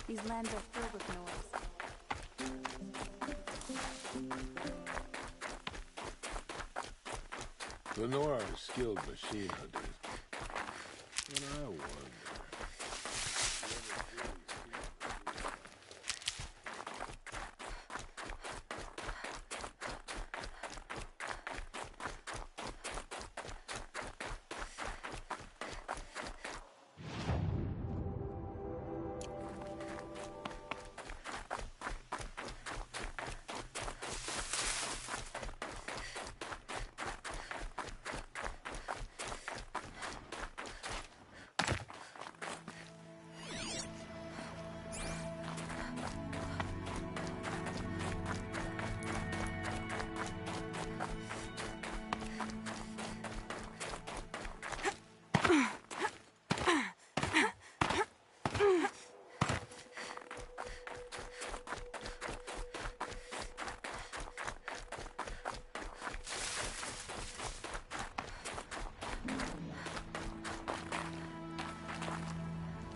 These lands are filled with noise. Lenore are skilled machine hunters. And I wonder...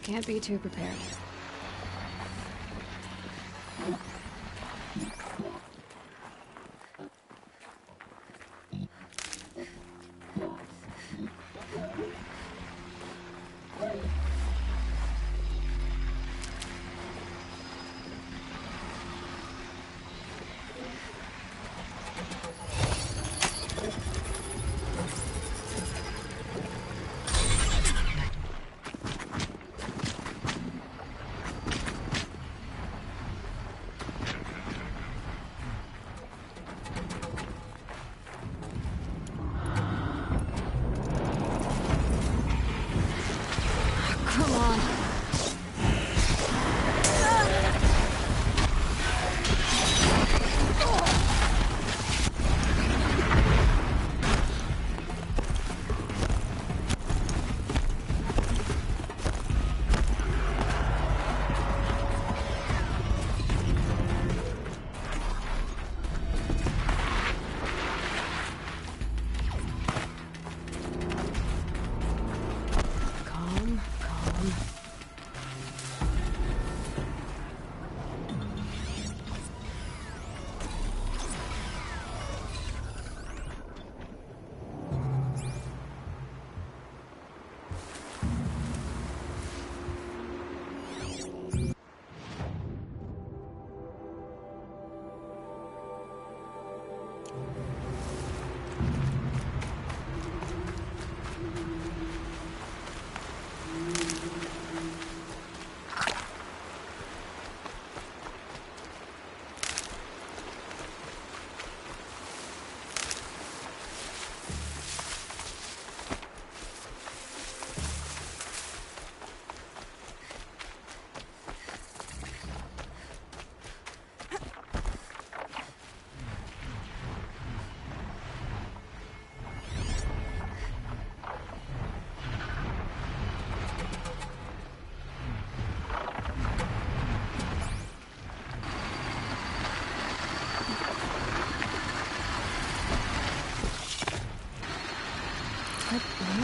Can't be too prepared.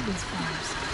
These flowers.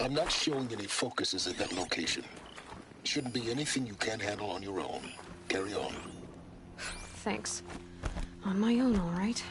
I'm not showing any focuses at that location. Shouldn't be anything you can't handle on your own. Carry on. Thanks. On my own, all right.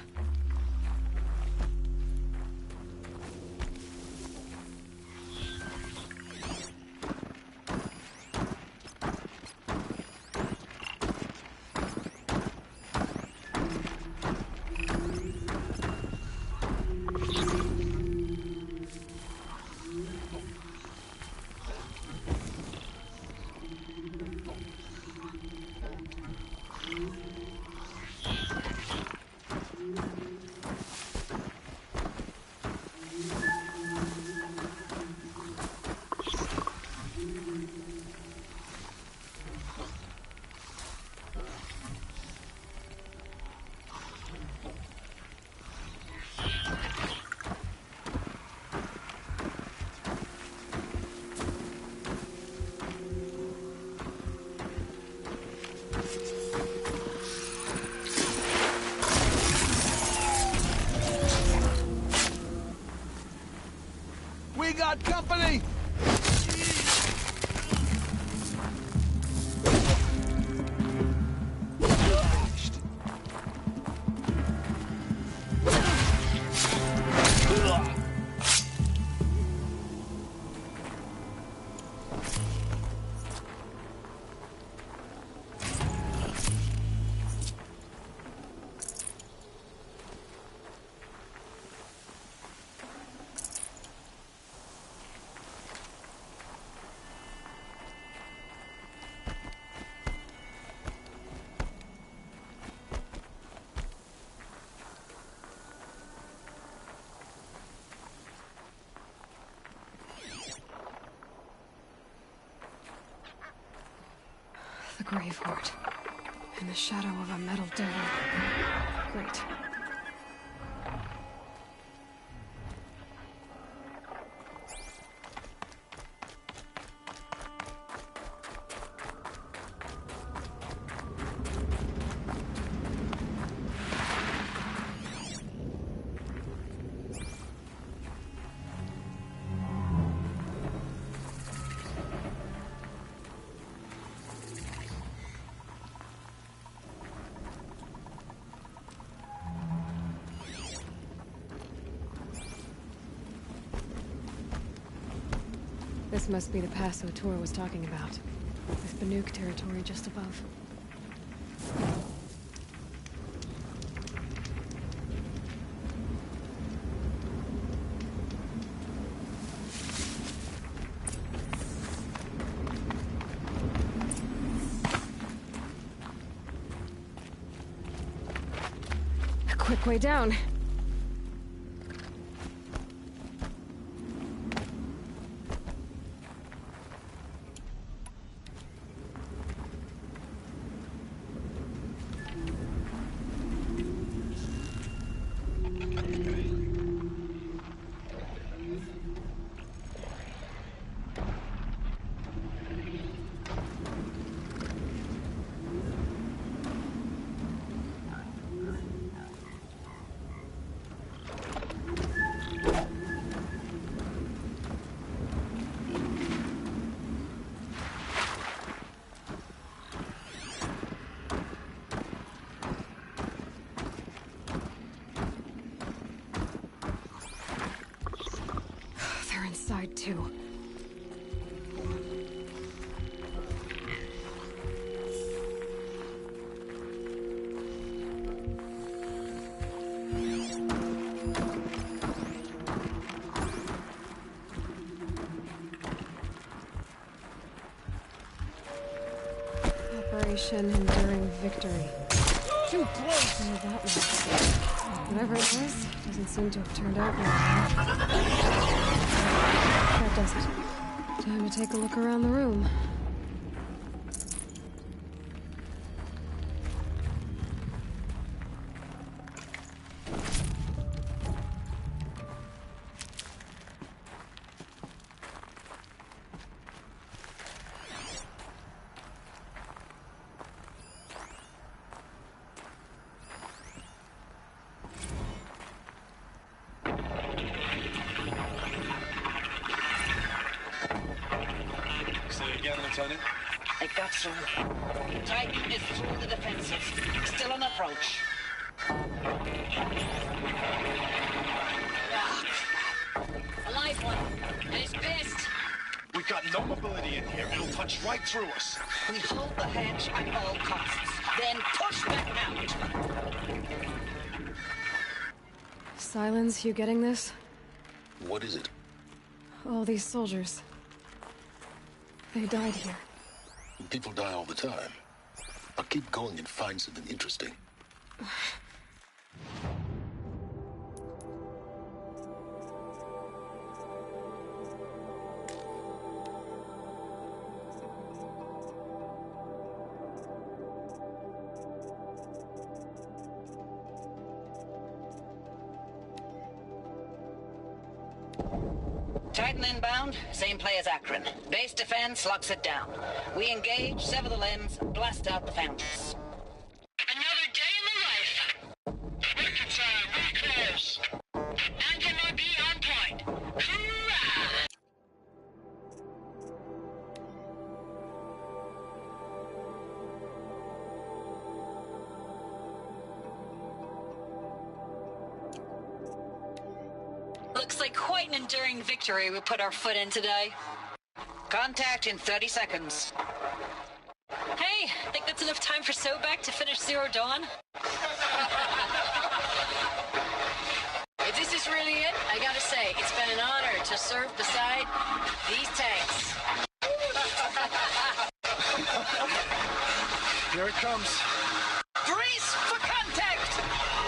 got company! The grave hoard. In the shadow of a metal dome. Great. This must be the pass O'Toole was talking about. With Banuk territory just above. A quick way down. Inside too. Operation Enduring Victory. Too close to that one. Whatever it was, doesn't seem to have turned out well. That does it. Time to take a look around the room. Lieutenant? I got through. Titan is through the defensive. Still on approach. A live one. And he's pissed. We've got no mobility in here. It'll punch right through us. We hold the hedge at all costs. Then push back out. Silence, you getting this? What is it? All these soldiers. They died here. People die all the time. I'll keep going and find something interesting. Titan inbound, same play as Akron. Base defense locks it down. We engage, sever the limbs, blast out the foundries. Another day in the life. Record time, reclose. Anchor be on point. Hoorah! Looks like quite an enduring victory we put our foot in today. Contact in 30 seconds. Hey, think that's enough time for Sobek to finish Zero Dawn? If this is really it, I gotta say, it's been an honor to serve beside these tanks. Here it comes. Brace for contact!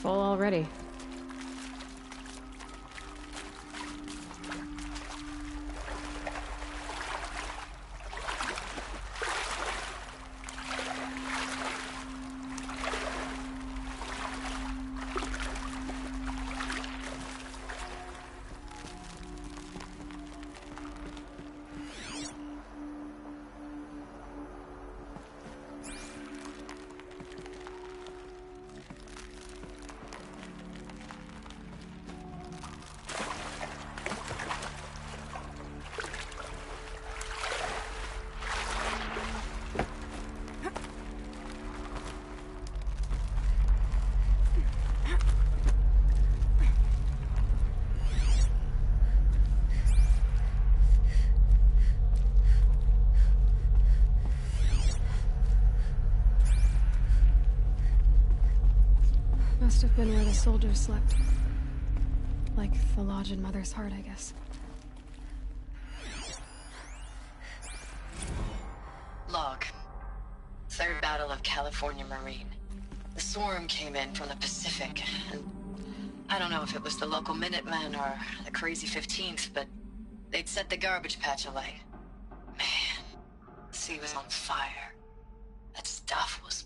Full already. Must have been where the soldiers slept. Like the lodge in Mother's Heart, I guess. Log. Third Battle of California Marine. The swarm came in from the Pacific, and I don't know if it was the local Minutemen or the crazy 15th, but they'd set the garbage patch alight. Man, the sea was on fire. That stuff was...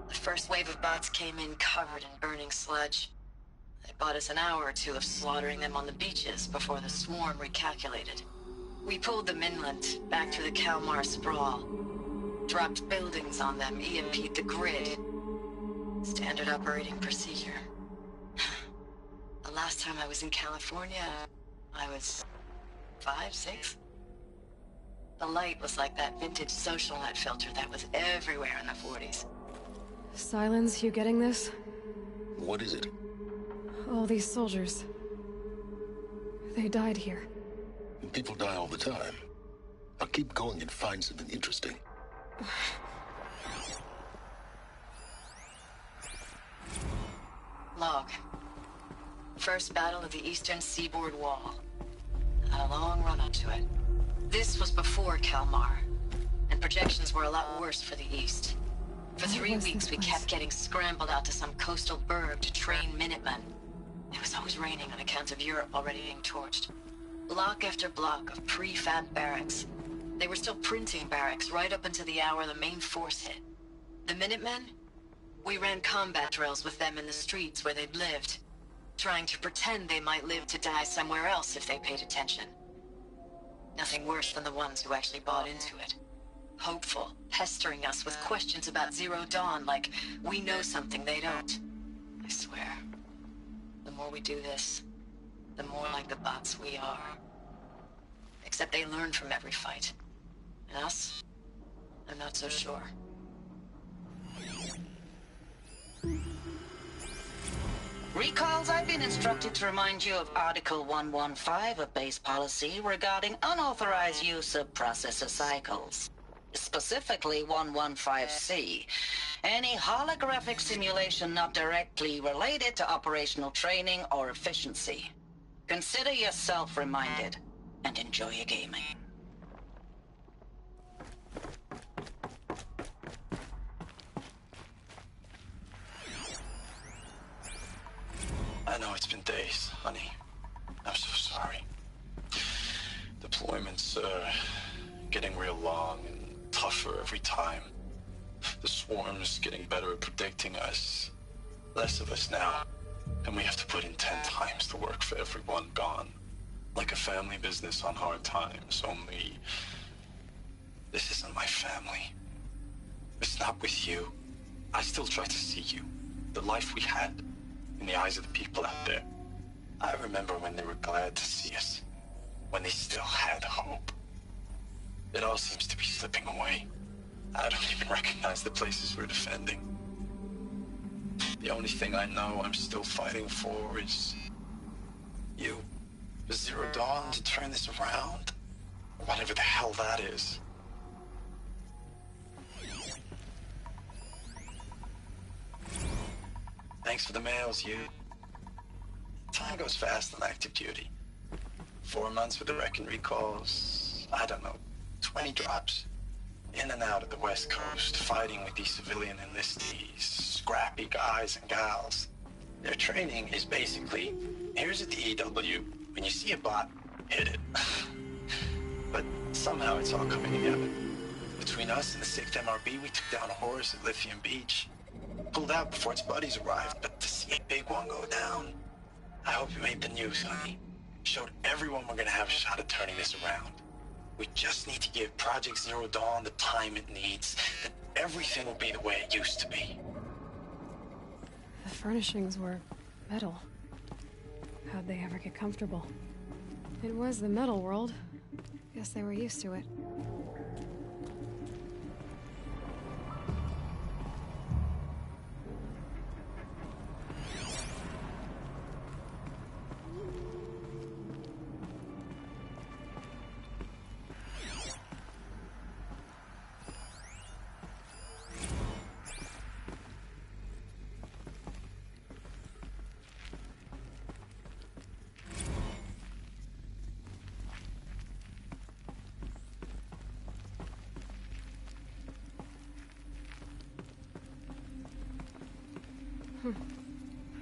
The first wave of bots came in covered in burning sludge. They bought us an hour or two of slaughtering them on the beaches before the swarm recalculated. We pulled them inland, back through the Kalmar sprawl. Dropped buildings on them, EMP'd the grid. Standard operating procedure. The last time I was in California, I was 5, 6? The light was like that vintage social net filter that was everywhere in the 40s. Silence, you getting this? What is it? All these soldiers. They died here. People die all the time. Now keep going and find something interesting. Log. First battle of the eastern seaboard wall. Had a long run up to it. This was before Kalmar, and projections were a lot worse for the east. For 3 weeks, we kept getting scrambled out to some coastal burg to train Minutemen. It was always raining on account of Europe already being torched. Block after block of prefab barracks. They were still printing barracks right up until the hour the main force hit. The Minutemen? We ran combat drills with them in the streets where they'd lived, trying to pretend they might live to die somewhere else if they paid attention. Nothing worse than the ones who actually bought into it. Hopeful, pestering us with questions about Zero Dawn like we know something they don't. I swear, the more we do this, the more like the bots we are. Except they learn from every fight. And us? I'm not so sure. Recalls, I've been instructed to remind you of Article 115 of base policy regarding unauthorized use of processor cycles. Specifically 115C. Any holographic simulation not directly related to operational training or efficiency. Consider yourself reminded, and enjoy your gaming. I know it's been days, honey. I'm so sorry. Deployments are getting real long and tougher every time. The swarm's getting better at predicting us. Less of us now. And we have to put in 10 times the work for everyone gone. Like a family business on hard times, only... This isn't my family. It's not with you. I still try to see you. The life we had. In the eyes of the people out there. I remember when they were glad to see us. When they still had hope. It all seems to be slipping away. I don't even recognize the places we're defending. The only thing I know I'm still fighting for is... you. The Zero Dawn to turn this around. Whatever the hell that is. Thanks for the mails, you. Time goes fast on active duty. 4 months with the Reckon recalls, I don't know, 20 drops. In and out of the West Coast, fighting with these civilian enlistees, scrappy guys and gals. Their training is basically, here's a DEW, when you see a bot, hit it. But somehow it's all coming together. Between us and the 6th MRB, we took down a horse at Lithium Beach. Pulled out before its buddies arrived, but to see a big one go down, I hope you made the news, honey. Showed everyone we're gonna have a shot at turning this around. We just need to give Project Zero Dawn the time it needs, then everything will be the way it used to be. The furnishings were metal. How'd they ever get comfortable? It was the metal world. Guess they were used to it.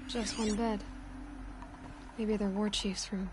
Just one bed. Maybe they're war chiefs from...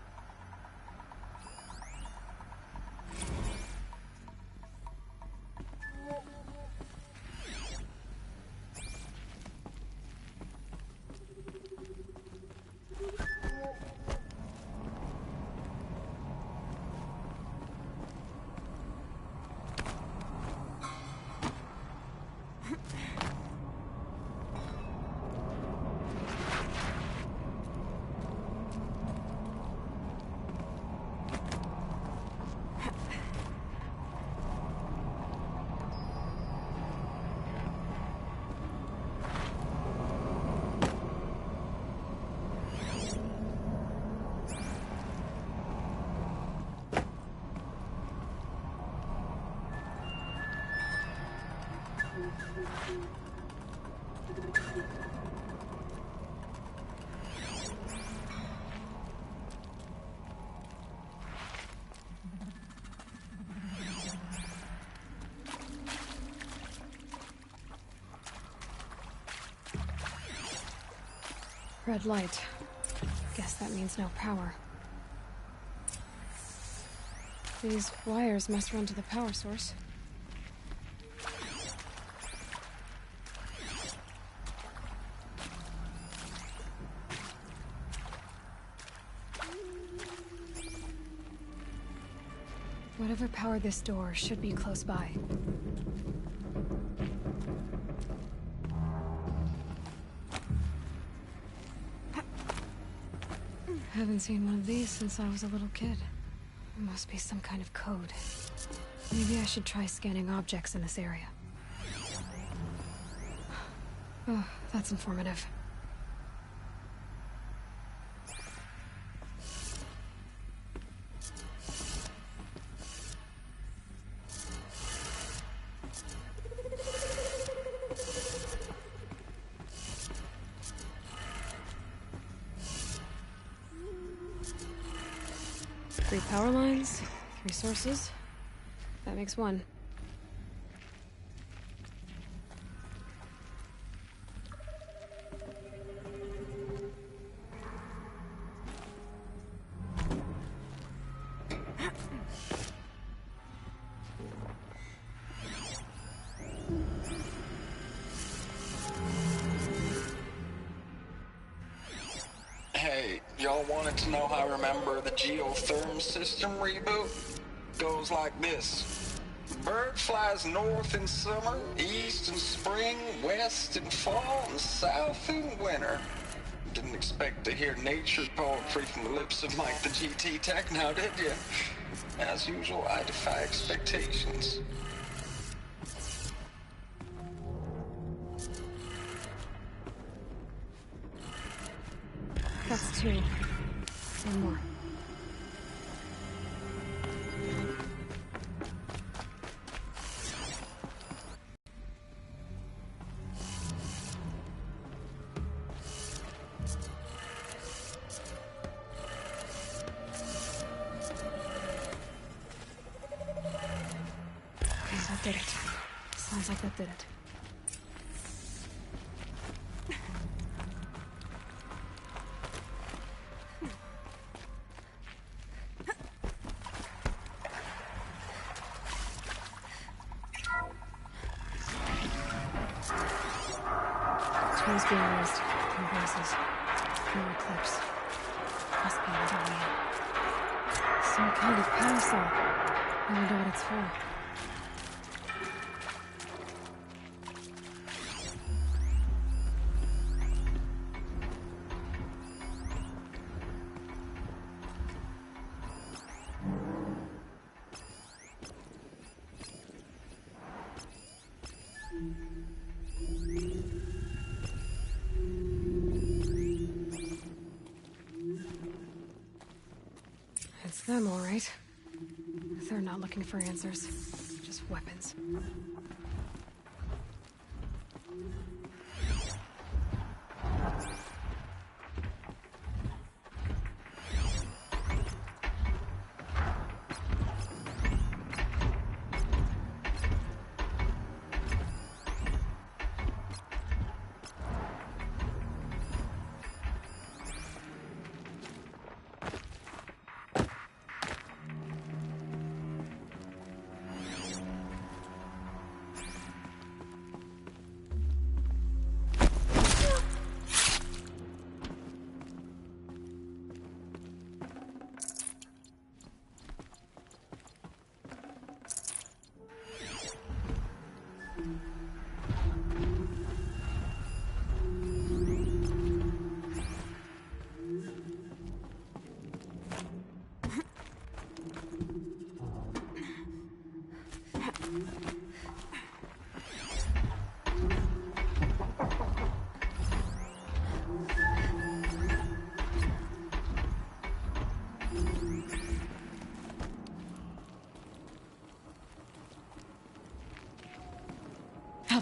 Red light. Guess that means no power. These wires must run to the power source. Whatever powered this door should be close by. Haven't seen one of these since I was a little kid. It must be some kind of code. Maybe I should try scanning objects in this area. Oh, that's informative. Three power lines, 3 sources. That makes 1. Hey, y'all wanted to know how I remember the geotherm system reboot? Goes like this. Bird flies north in summer, east in spring, west in fall, and south in winter. Didn't expect to hear nature poetry from the lips of Mike the GT Tech now, did you? As usual, I defy expectations. That's 2. One more. Okay, that did it. Sounds like that did it. Tools being used. Converses. No eclipse. Must be another way in. Some kind of power saw. I wonder what it's for. It's them, all right. They're not looking for answers, just weapons.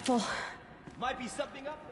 careful. Might be something up there.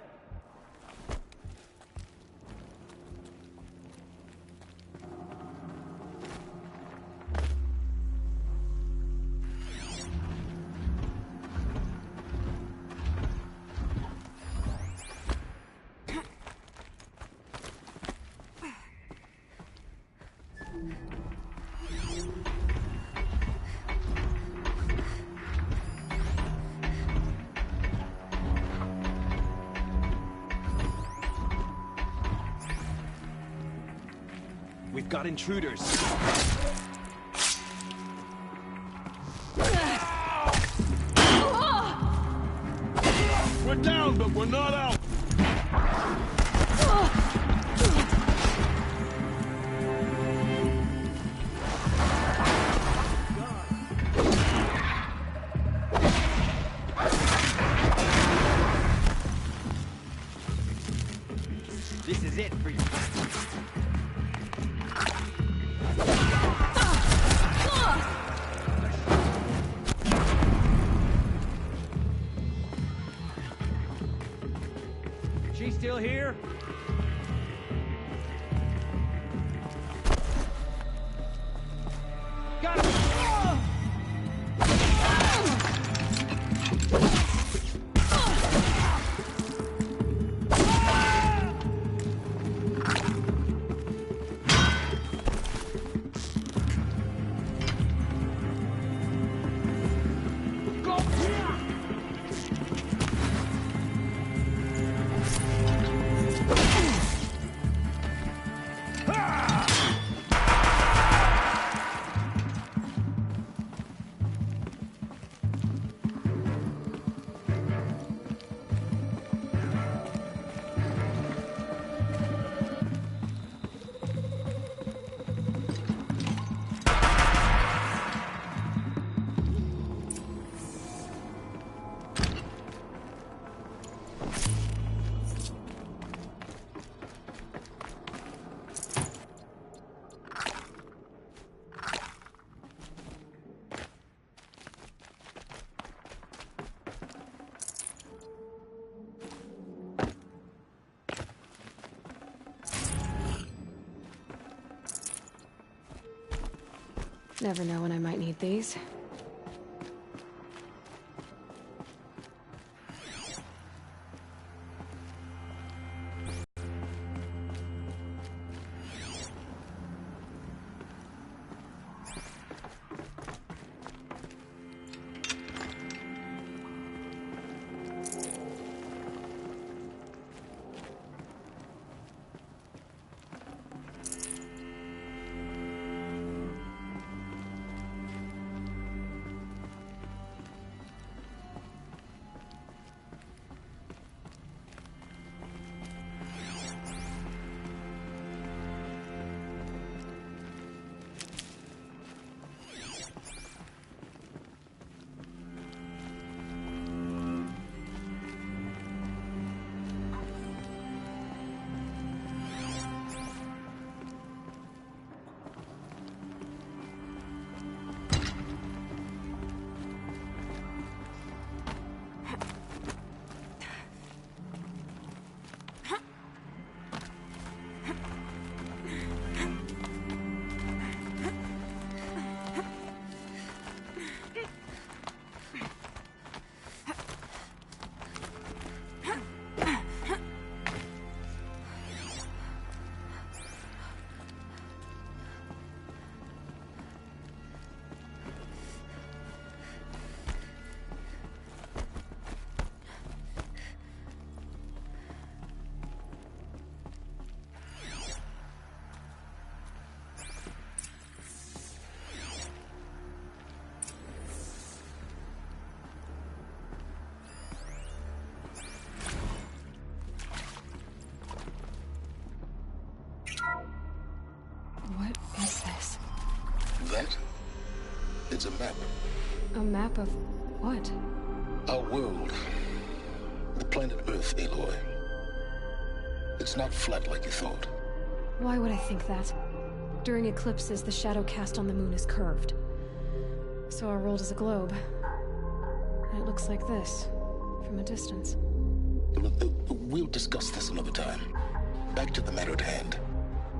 We've got intruders. We're down, but we're not out. This is it for you. She's still here? Got him! Never know when I might need these. What is this? That? It's a map. A map of what? Our world. The planet Earth, Aloy. It's not flat like you thought. Why would I think that? During eclipses, the shadow cast on the moon is curved. So our world is a globe. And it looks like this. from a distance. We'll discuss this another time. Back to the matter at hand.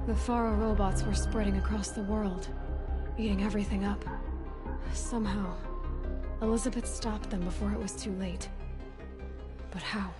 The Faro robots were spreading across the world, eating everything up. Somehow, Elizabeth stopped them before it was too late. But how?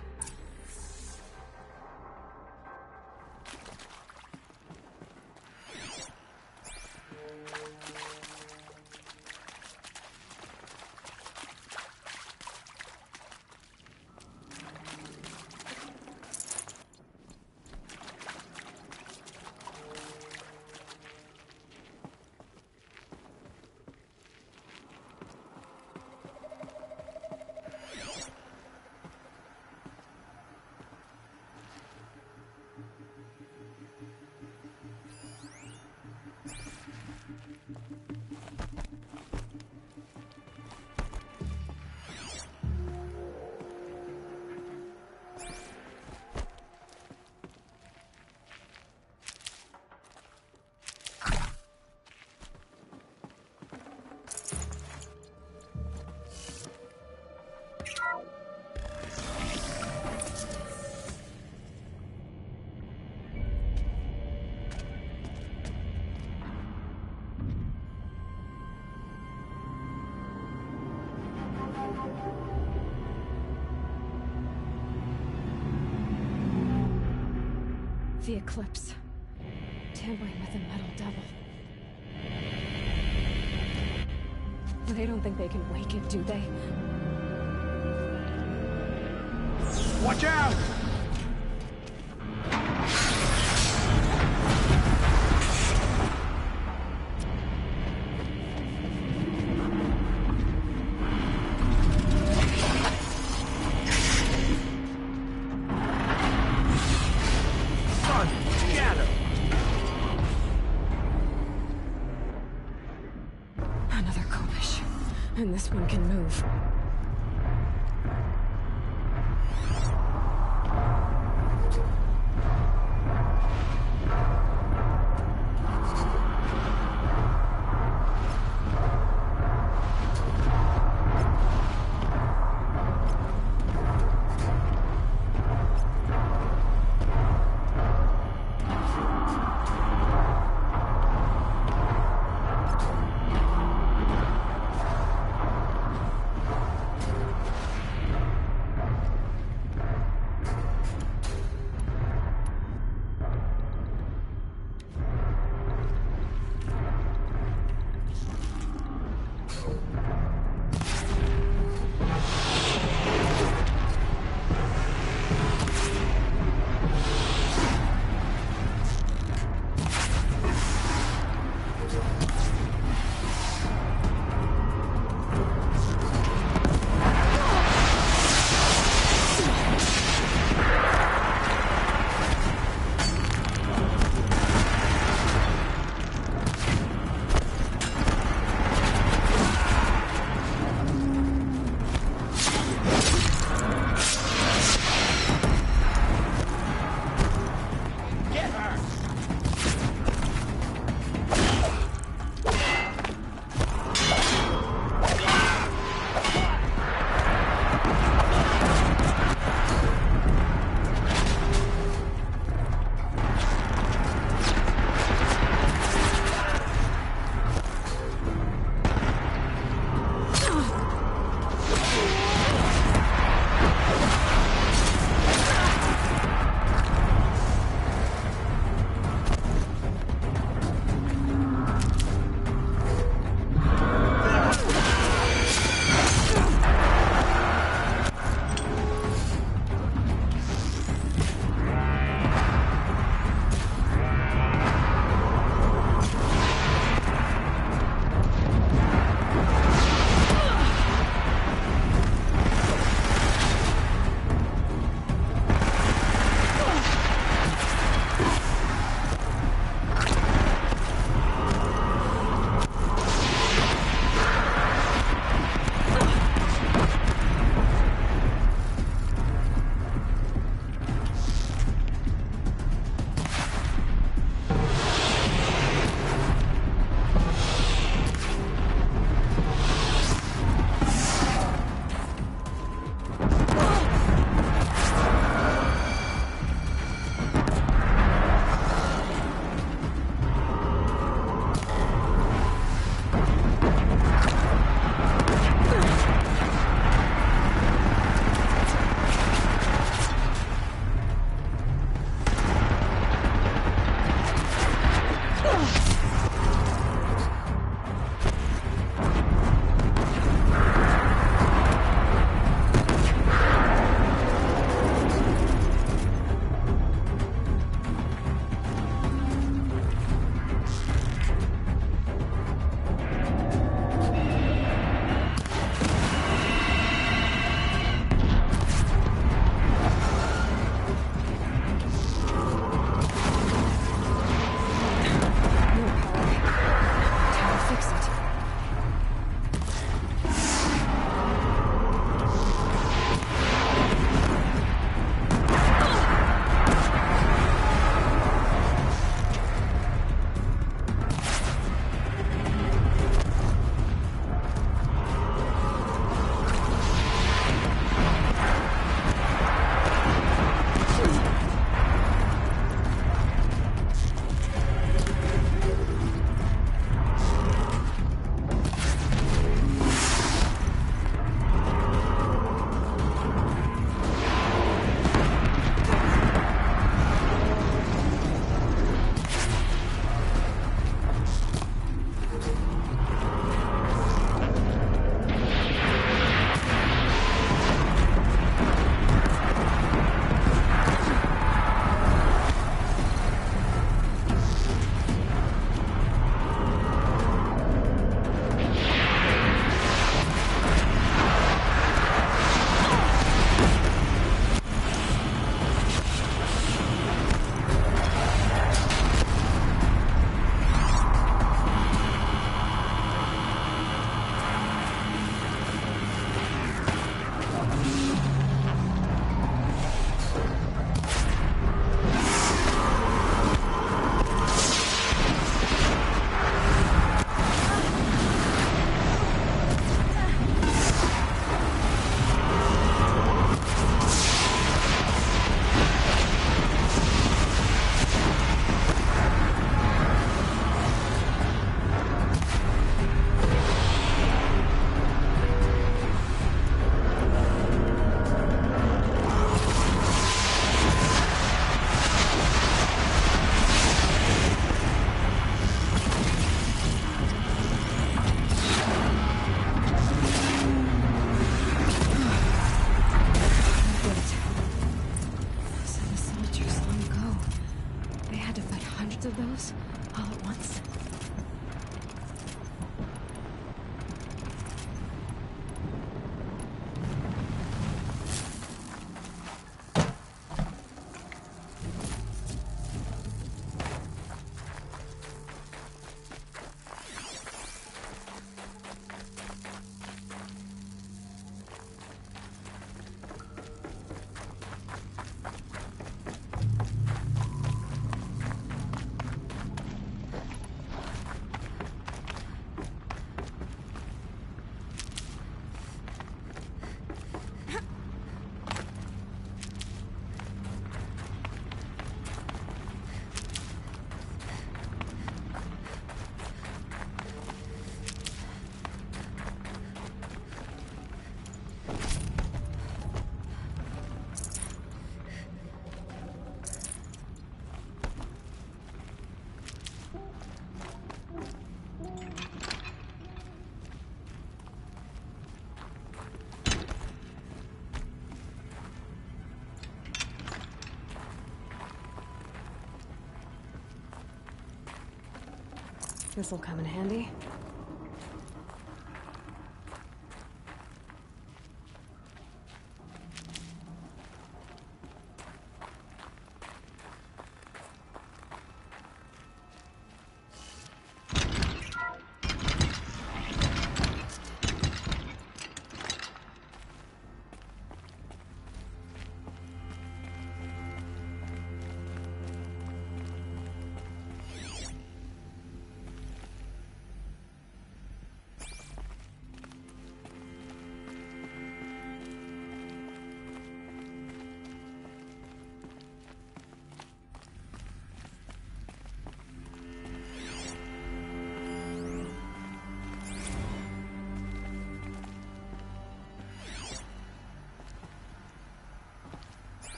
The Eclipse. Tampering with the Metal Devil. They don't think they can wake it, do they? Watch out! Another Kobish. And this one can move. This'll come in handy.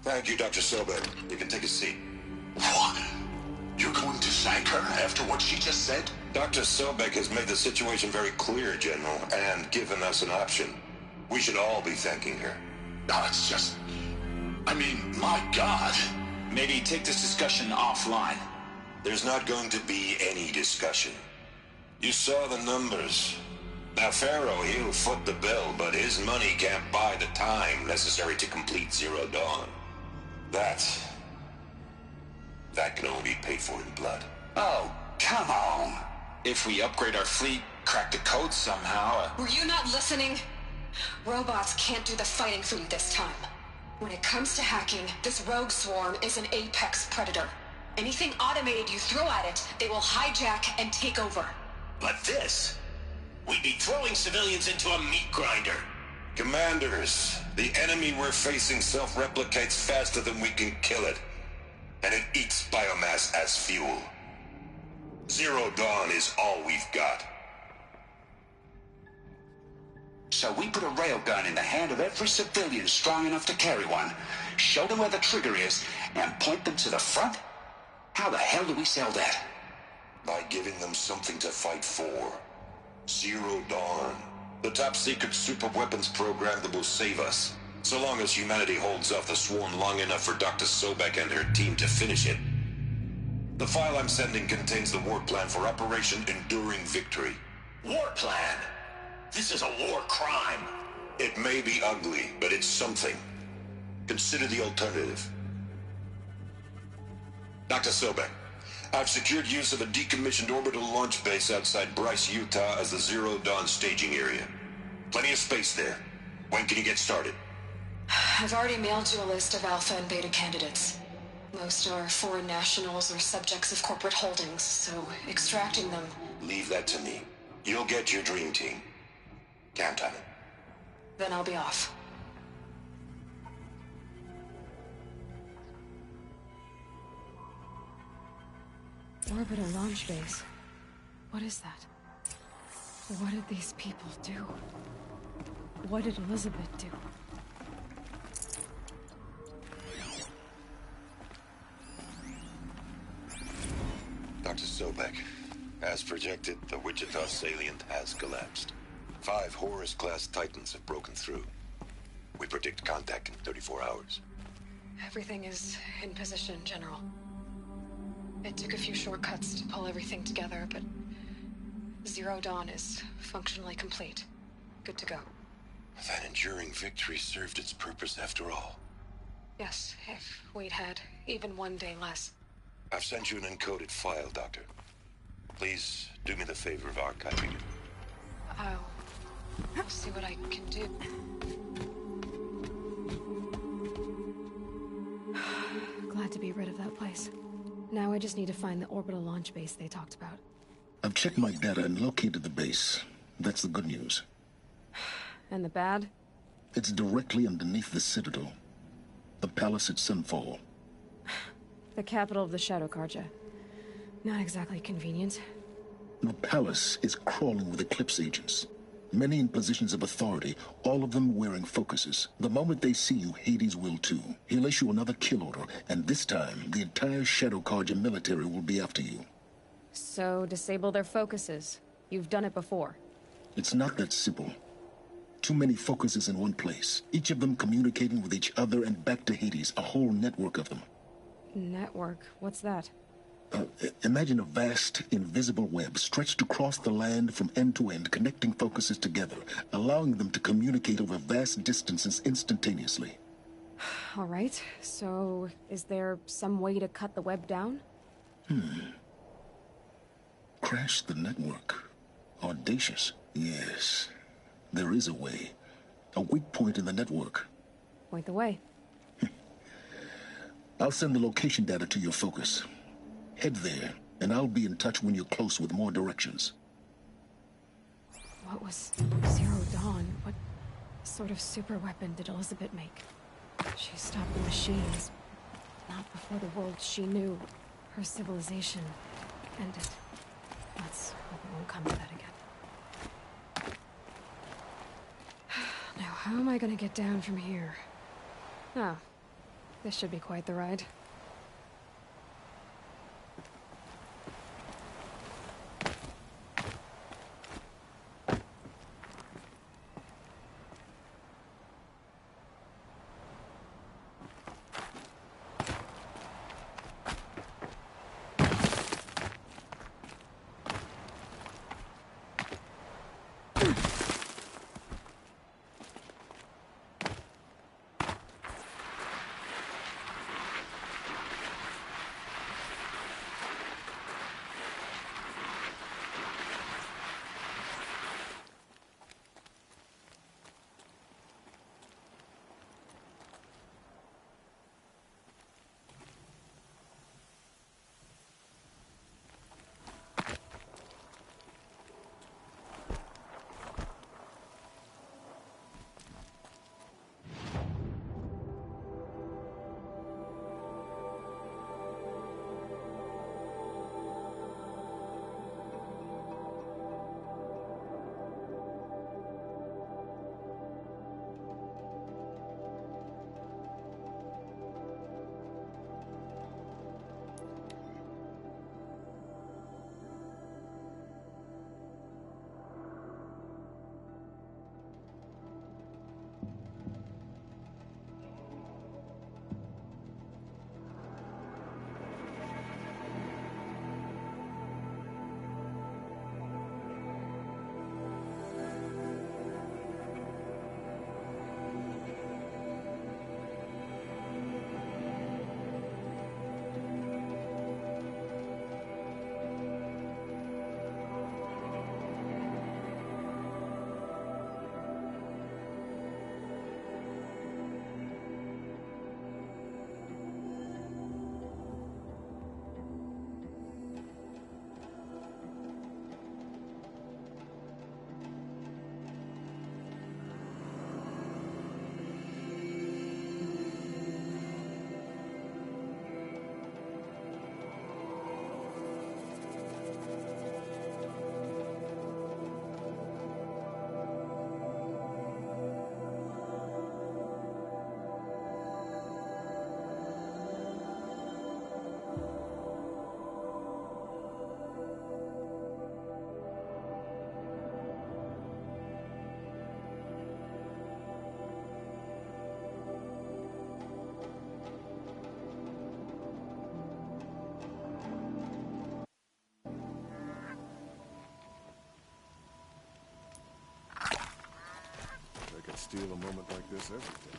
Thank you, Dr. Sobek. You can take a seat. What? You're going to thank her after what she just said? Dr. Sobek has made the situation very clear, General, and given us an option. We should all be thanking her. No, it's just... I mean, my God. Maybe take this discussion offline. There's not going to be any discussion. You saw the numbers. Now, Pharaoh, he'll foot the bill, but his money can't buy the time necessary to complete Zero Dawn. That can only be paid for in blood. Oh, come on. If we upgrade our fleet, crack the code somehow... Were you not listening? Robots can't do the fighting for you this time. When it comes to hacking, this rogue swarm is an apex predator. Anything automated you throw at it, they will hijack and take over. But this... We'd be throwing civilians into a meat grinder. Commanders, the enemy we're facing self-replicates faster than we can kill it. And it eats biomass as fuel. Zero Dawn is all we've got. So we put a railgun in the hand of every civilian strong enough to carry one, show them where the trigger is, and point them to the front? How the hell do we sell that? By giving them something to fight for. Zero Dawn. The top-secret super-weapons program that will save us. So long as humanity holds off the swarm long enough for Dr. Sobek and her team to finish it. The file I'm sending contains the war plan for Operation Enduring Victory. War plan? This is a war crime. It may be ugly, but it's something. Consider the alternative. Dr. Sobek, I've secured use of a decommissioned orbital launch base outside Bryce, Utah as the Zero Dawn staging area. Plenty of space there. When can you get started? I've already mailed you a list of alpha and beta candidates. Most are foreign nationals or subjects of corporate holdings, so extracting them... Leave that to me. You'll get your dream team. Count on it. Then I'll be off. Orbital launch base. What is that? What did these people do? What did Elizabeth do? Dr. Sobek, as projected, the Wichita salient has collapsed. 5 Horus-class Titans have broken through. We predict contact in 34 hours. Everything is in position, General. It took a few shortcuts to pull everything together, but Zero Dawn is functionally complete. Good to go. That enduring victory served its purpose after all. Yes, if we'd had even one day less. I've sent you an encoded file, Doctor. Please do me the favor of archiving it. I'll see what I can do. Glad to be rid of that place. Now I just need to find the orbital launch base they talked about. I've checked my data and located the base. That's the good news. And the bad? It's directly underneath the Citadel. The palace at Sunfall. The capital of the Shadow Carja. Not exactly convenient. The palace is crawling with Eclipse agents. Many in positions of authority, all of them wearing focuses. The moment they see you, Hades will too. He'll issue another kill order, and this time, the entire Shadow Carja military will be after you. So, disable their focuses. You've done it before. It's not that simple. Too many focuses in one place, each of them communicating with each other and back to Hades, a whole network of them. Network? What's that? Imagine a vast, invisible web stretched across the land from end to end, connecting focuses together, allowing them to communicate over vast distances instantaneously. All right, so is there some way to cut the web down? Crash the network. Audacious. Yes, there is a way. A weak point in the network. Point the way. I'll send the location data to your focus. Head there, and I'll be in touch when you're close with more directions. What was Zero Dawn? What sort of super weapon did Elizabeth make? She stopped the machines. Not before the world she knew. Her civilization ended. Let's hope it won't come to that again. Now, how am I gonna get down from here? Oh, this should be quite the ride. Steal a moment like this every day.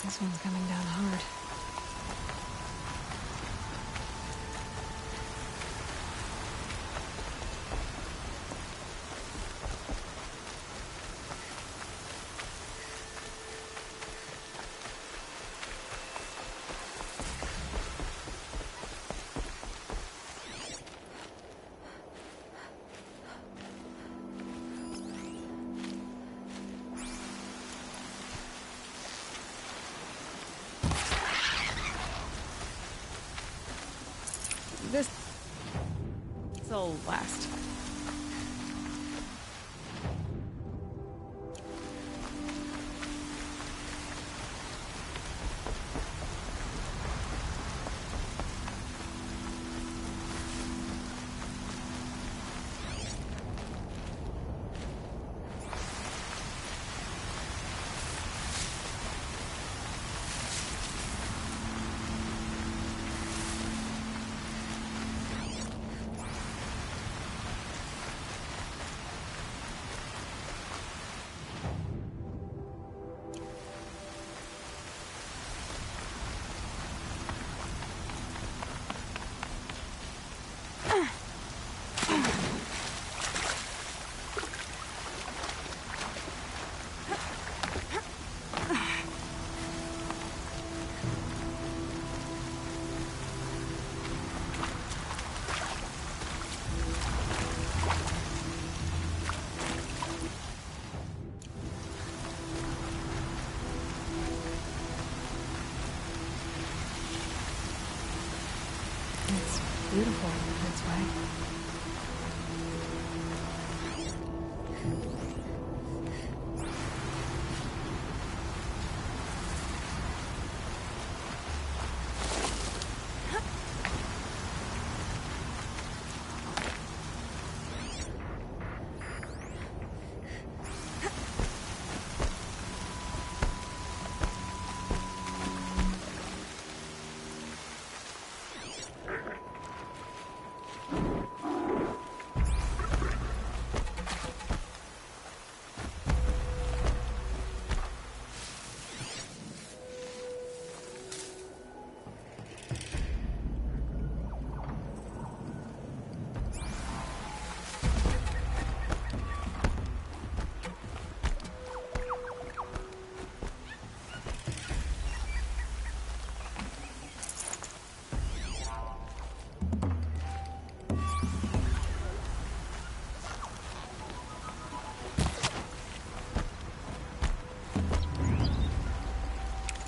This one's coming down hard. This'll last. It's beautiful in its way.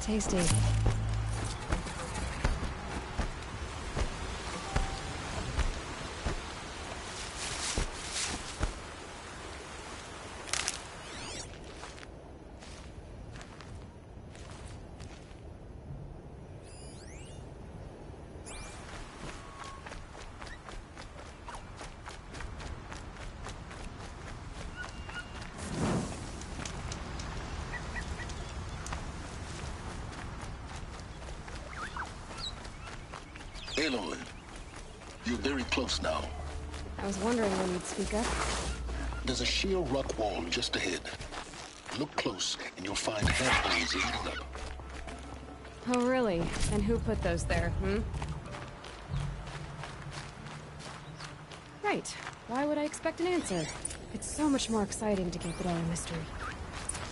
Tasty. Aloy, you're very close now. I was wondering when you'd speak up. There's a sheer rock wall just ahead. Look close, and you'll find handholds leading up. Oh, really? And who put those there, Right. Why would I expect an answer? It's so much more exciting to keep it all a mystery.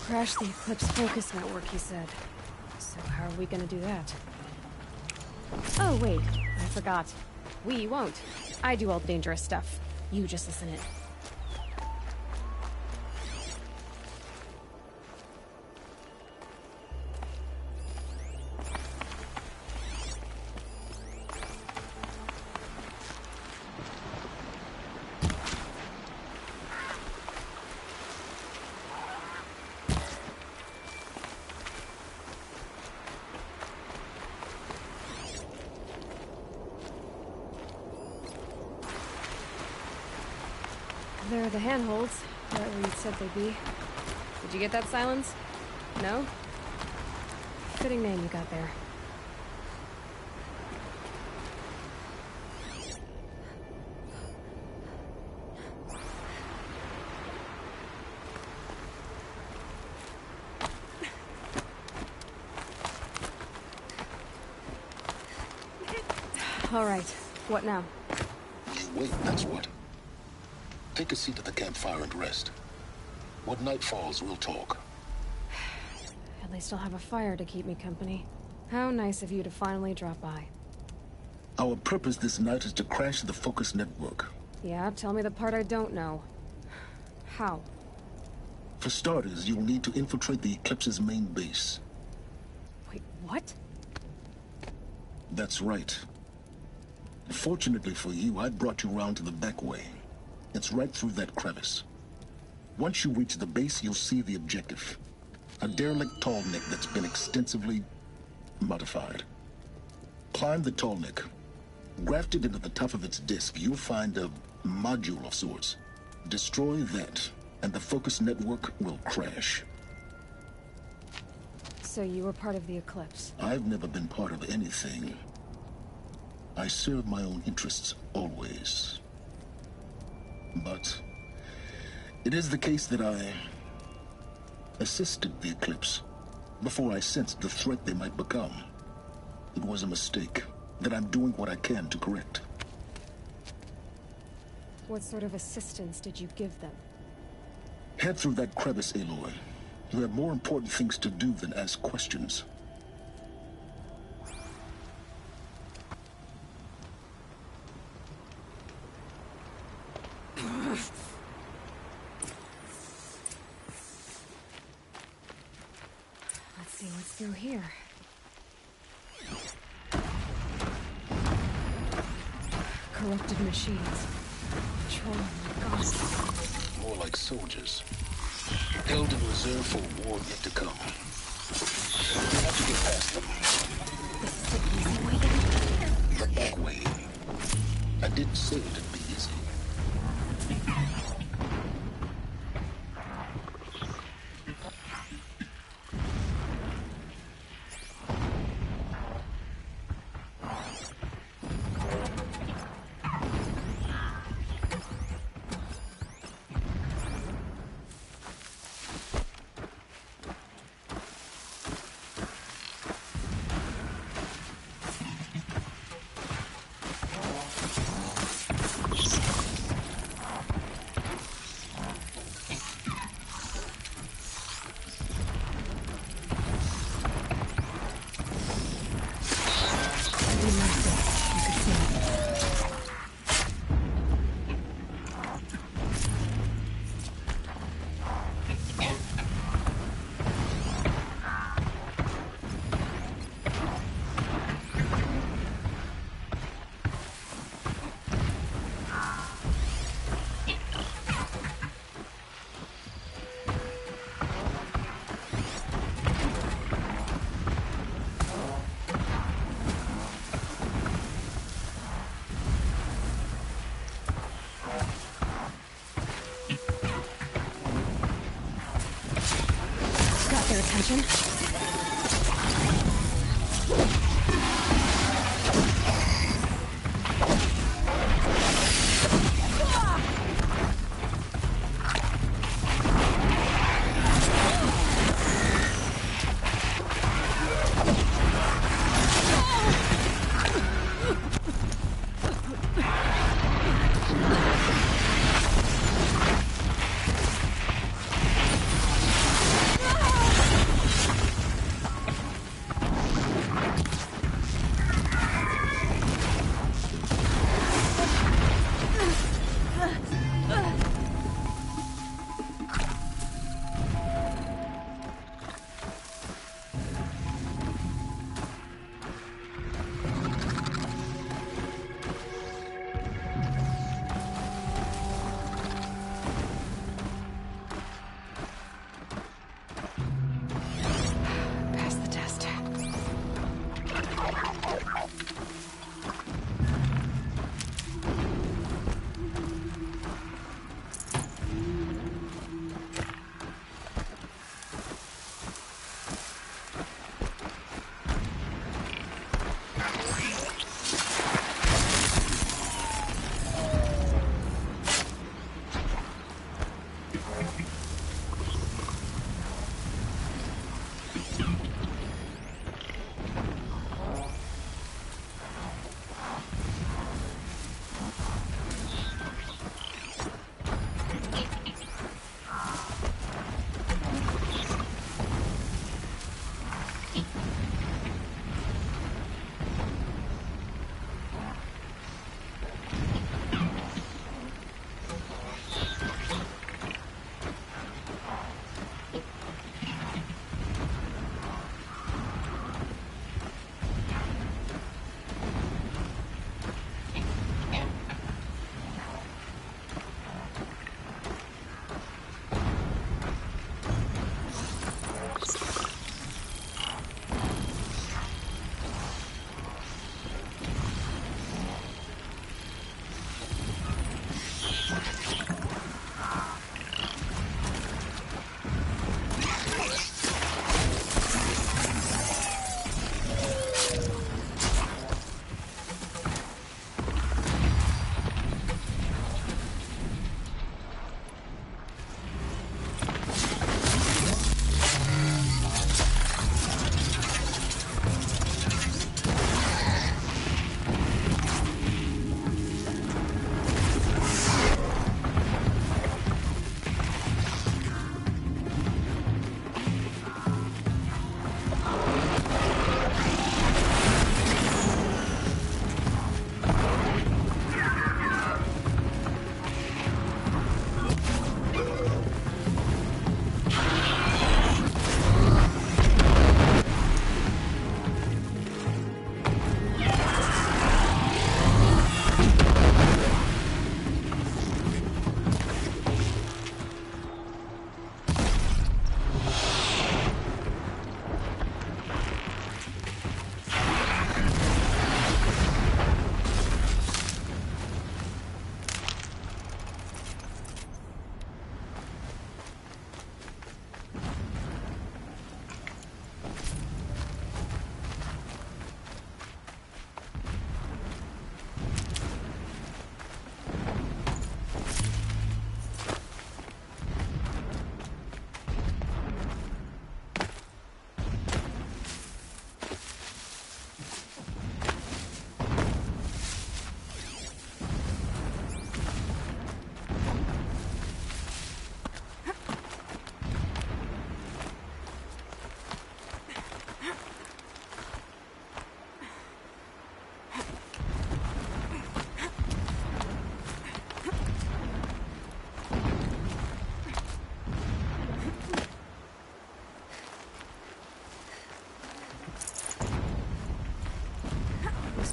Crash the Eclipse focus network, he said. So how are we gonna do that? Oh, wait. I forgot. We won't. I do all the dangerous stuff. You just listen in. They're the handholds, right where you said they'd be. Did you get that, Silence? No? Fitting name you got there. All right. What now? You wait, that's what. Take a seat at the campfire and rest. When night falls, we'll talk. At least I'll have a fire to keep me company. How nice of you to finally drop by. Our purpose this night is to crash the Focus network. Yeah, tell me the part I don't know. How? For starters, you'll need to infiltrate the Eclipse's main base. Wait, what? That's right. Fortunately for you, I brought you round to the back way. It's right through that crevice. Once you reach the base, you'll see the objective. A derelict tall neck that's been extensively modified. Climb the tall neck. Grafted into the top of its disk, you'll find a module of sorts. Destroy that, and the Focus network will crash. So you were part of the Eclipse? I've never been part of anything. I serve my own interests, always. But it is the case that I assisted the Eclipse before I sensed the threat they might become. It was a mistake that I'm doing what I can to correct. What sort of assistance did you give them? Head through that crevice, Aloy. You have more important things to do than ask questions. Let's see what's through here. Corrupted machines. Patrolling the gods. More like soldiers. Held in reserve for a war yet to come. You have to get past them. This is the easy way to get here. The back way. I didn't say it'd be easy. Their attention.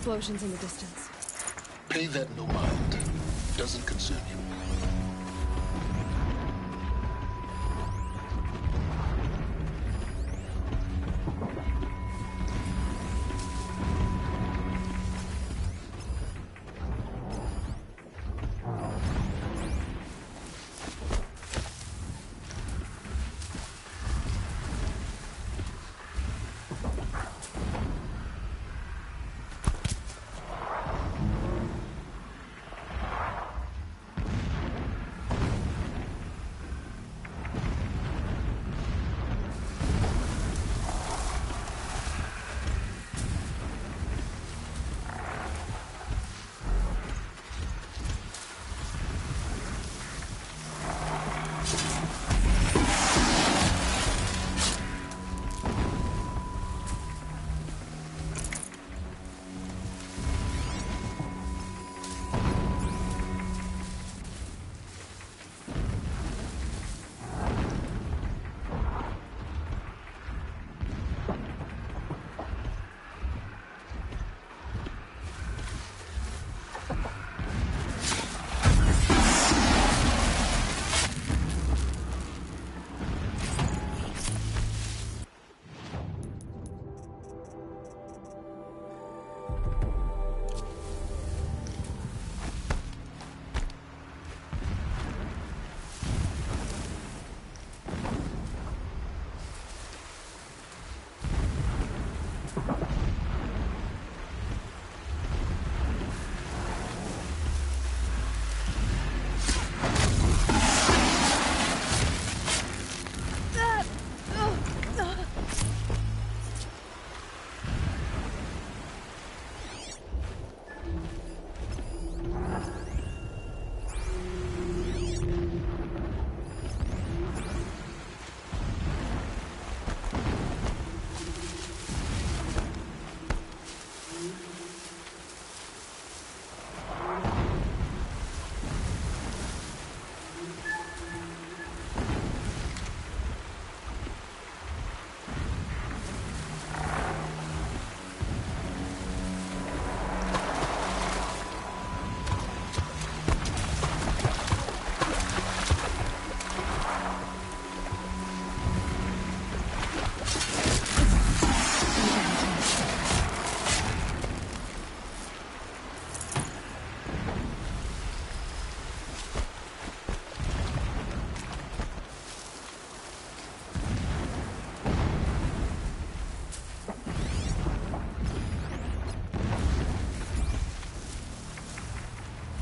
explosions in the distance. Pay that no mind. Doesn't concern you.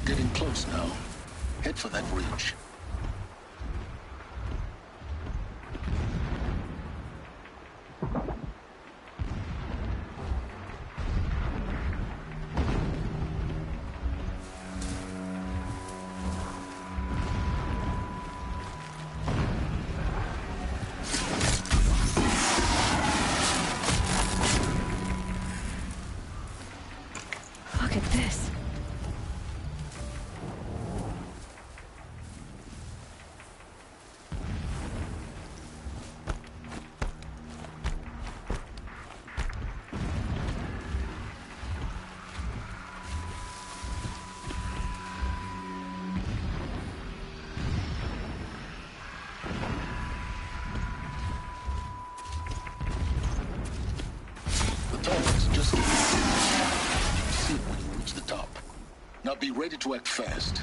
Getting close now. Head for that ridge. Look at this. Now be ready to act fast.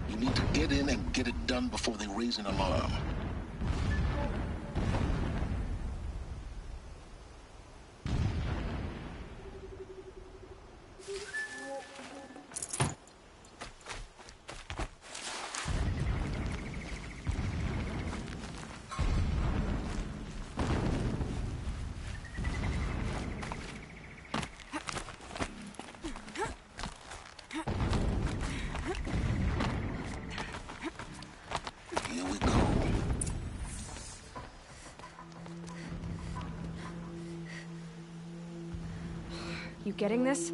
You need to get in and get it done before they raise an alarm. You getting this?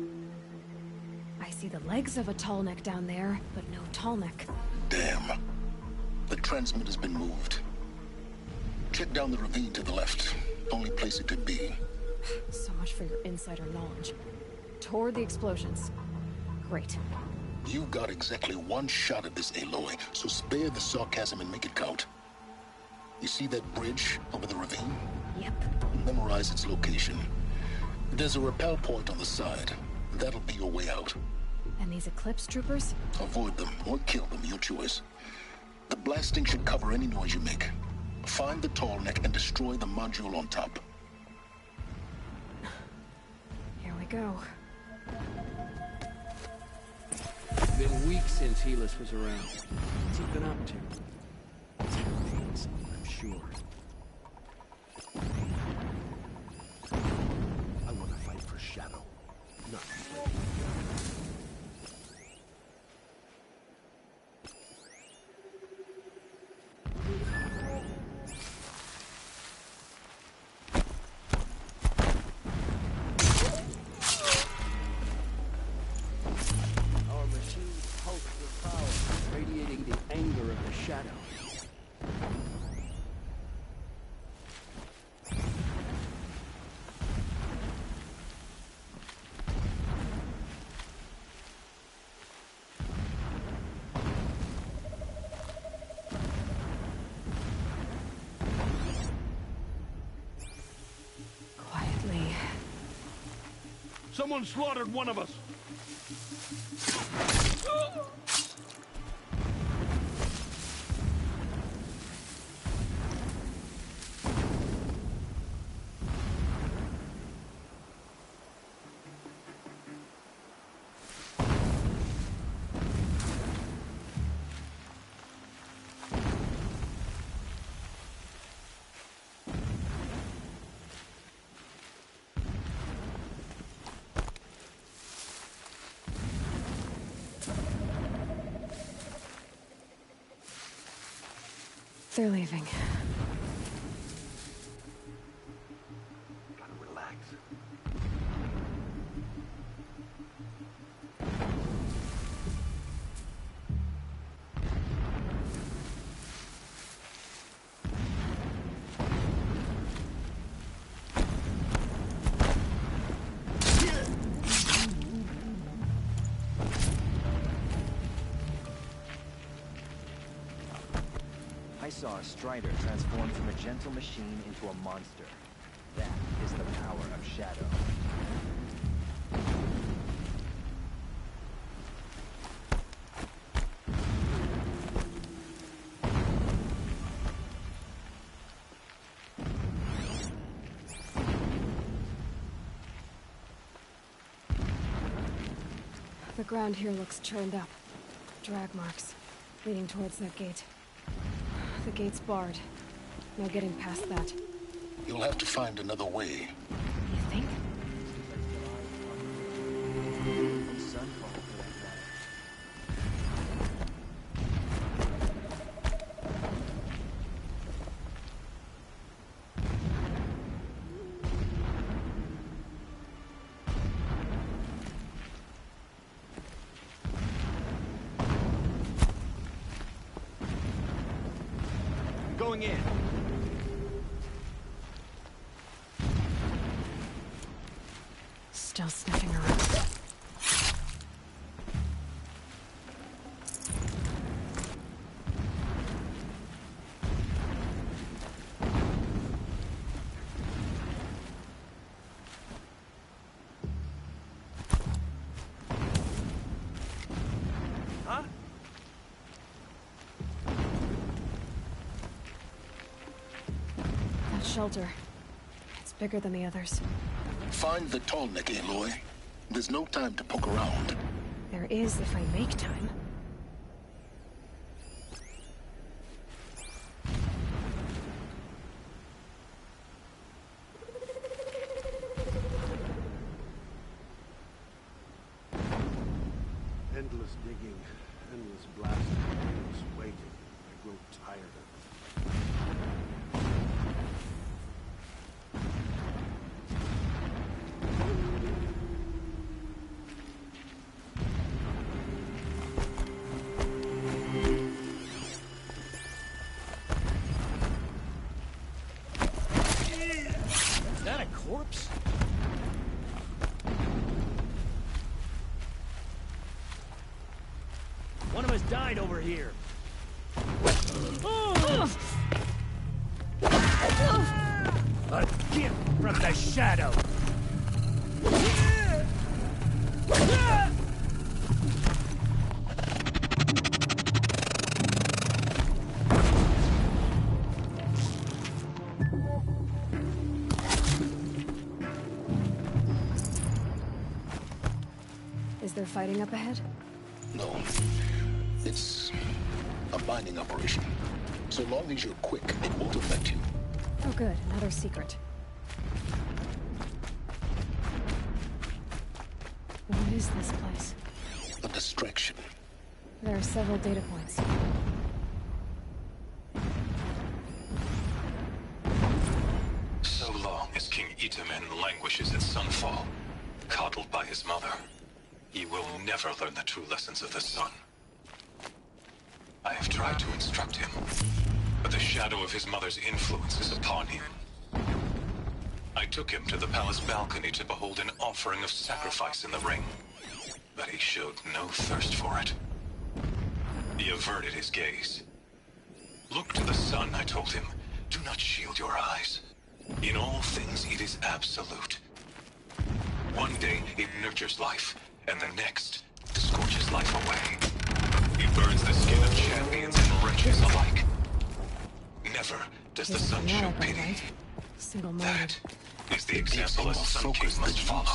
I see the legs of a tall neck down there, but no tall neck. Damn. The transmitter's been moved. Check down the ravine to the left. Only place it could be. So much for your insider knowledge. toward the explosions. Great. You got exactly one shot at this, Aloy, so spare the sarcasm and make it count. You see that bridge over the ravine? Yep. Memorize its location. There's a rappel point on the side. That'll be your way out. And these Eclipse troopers? Avoid them or kill them, your choice. The blasting should cover any noise you make. Find the tall neck and destroy the module on top. Here we go. It's been weeks since Helis was around. What's he been up to? He's hiding something, I'm sure. I want to fight for Shadow, not play. Our machines pulse with power, radiating the anger of the Shadow. Quietly. Someone slaughtered one of us. They're leaving. Gotta relax. I saw a Strider transform from a gentle machine into a monster. That is the power of Shadow. The ground here looks churned up. Drag marks, leading towards that gate. The gate's barred. No getting past that. You'll have to find another way. You think? Going in. Still sniffing around. Huh? That shelter. It's bigger than the others. Find the tall neck, Aloy. There's no time to poke around. There is if I make time. Endless digging, endless blasting, endless waiting. I grow tired of it. Is that a corpse? almost died over here. A gift from the shadow. Is there fighting up ahead? No. It's a mining operation. So long as you're quick, it won't affect you. Oh good, another secret. What is this place? A distraction. There are several data points. So long as King Itamen languishes at Sunfall, coddled by his mother, he will never learn the true lessons of the sun. I have tried to instruct him, but the shadow of his mother's influence is upon him. I took him to the palace balcony to behold an offering of sacrifice in the ring, but he showed no thirst for it. He averted his gaze. Look to the sun, I told him. Do not shield your eyes. In all things, it is absolute. One day, it nurtures life, and the next, scorches life away. It burns the skin of champions and wretches alike. Never does the sun show pity. That is the example a Sun King must follow.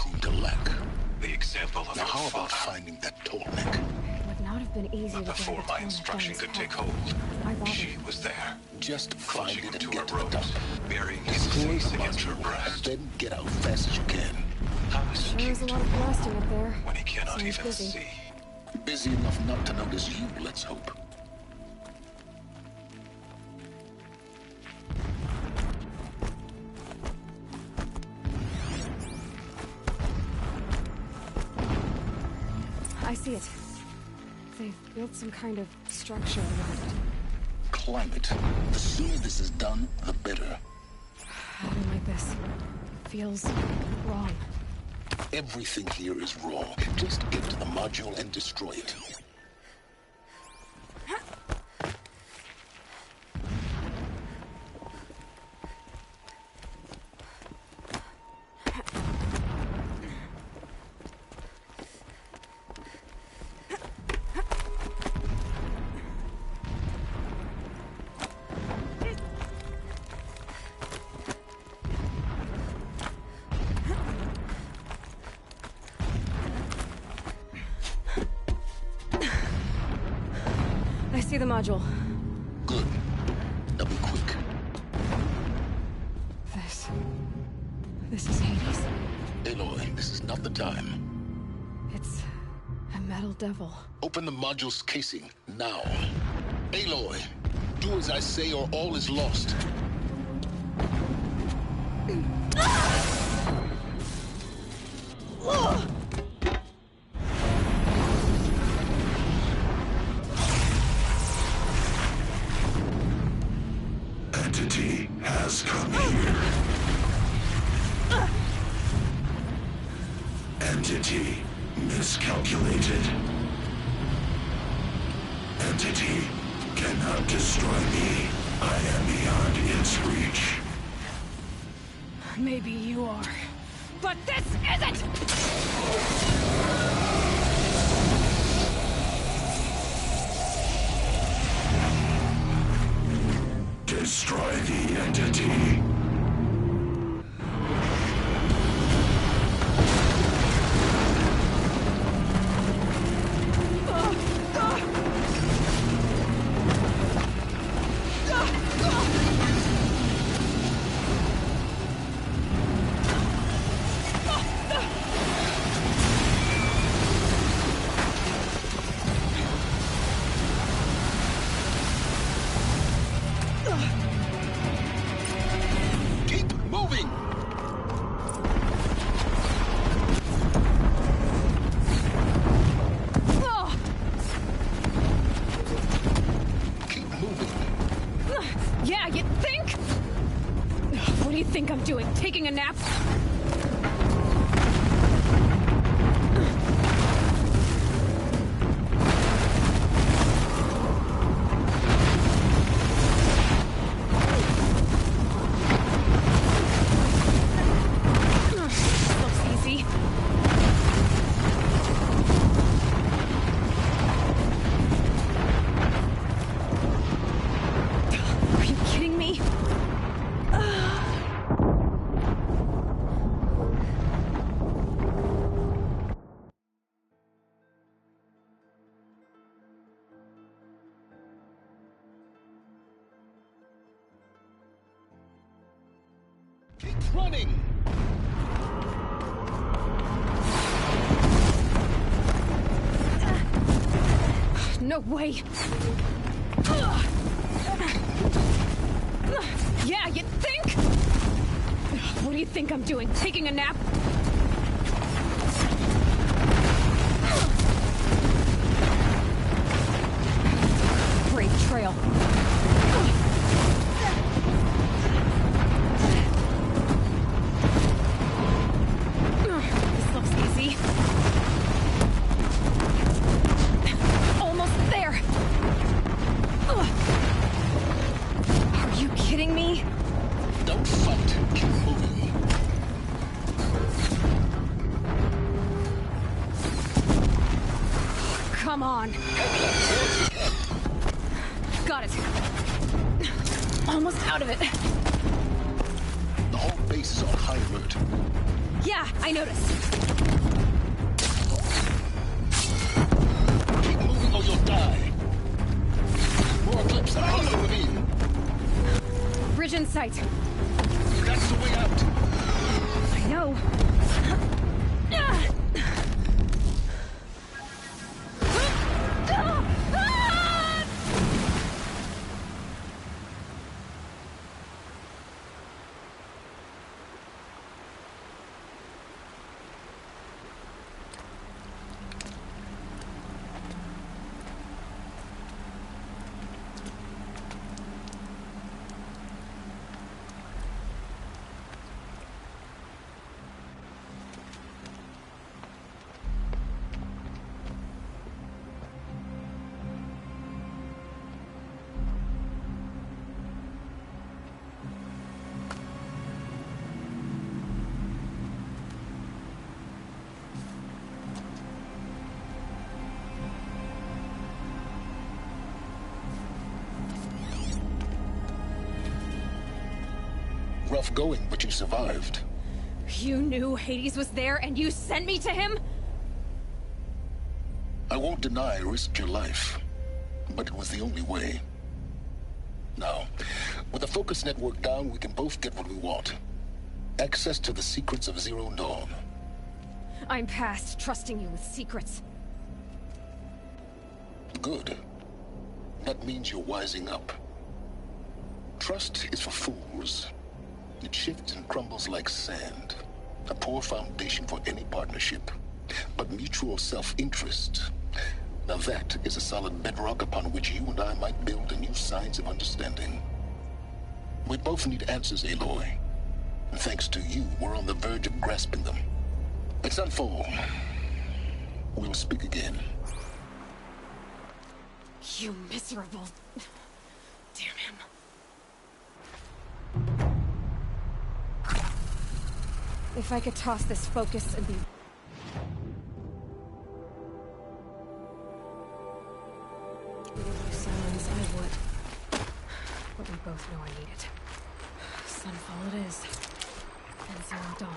The example of now, your how father. about finding that Tolmec? It would not have been easy But to before grab my the instruction could take hold, she was there. Just find Clutching it him and to her get to the robes, dump. burying his Destroy face the against her module, breast. then get out fast as you can. How is Sure is a lot of blasting up there. when he cannot Sounds even busy. see? Busy enough not to notice you, let's hope. I see it. They've built some kind of structure around it. Climb it. The sooner this is done, the better. I don't like this. Feels wrong. Everything here is wrong. Just get to the module and destroy it. I see the module. Good. Now be quick. This is Hades. Aloy, this is not the time. It's a metal devil. Open the module's casing, now. Aloy, do as I say or all is lost. Entity has come here. Entity miscalculated. Entity cannot destroy me. I am beyond its reach. Maybe you are. But this isn't! Destroy the entity. Keep moving! Keep moving. Yeah, you think? What do you think I'm doing? Taking a nap? Running! No way! Yeah, you think? What do you think I'm doing? Taking a nap? Great trail. This looks easy. Almost there. Are you kidding me? Don't fight. Keep moving. Come on. Got it. Almost out of it. The whole base is on high alert. Yeah, I noticed. Keep moving or you'll die. More eclipse out of the ravine. Bridge in sight. That's the way out. I know. Rough going, but you survived. You knew Hades was there and you sent me to him? I won't deny I risked your life, but it was the only way. Now, with the focus network down, we can both get what we want. Access to the secrets of Zero Dawn. I'm past trusting you with secrets. Good. That means you're wising up. Trust is for fools. It shifts and crumbles like sand. A poor foundation for any partnership. But mutual self-interest, now that is a solid bedrock upon which you and I might build a new science of understanding. We both need answers, Aloy. And thanks to you, we're on the verge of grasping them. Let's unfold. We'll speak again. You miserable... Damn him. If I could toss this focus and be... Silence, I would. But we both know I need it. Sunfall it is. And Zero Dawn.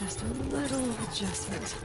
Just a little adjustment.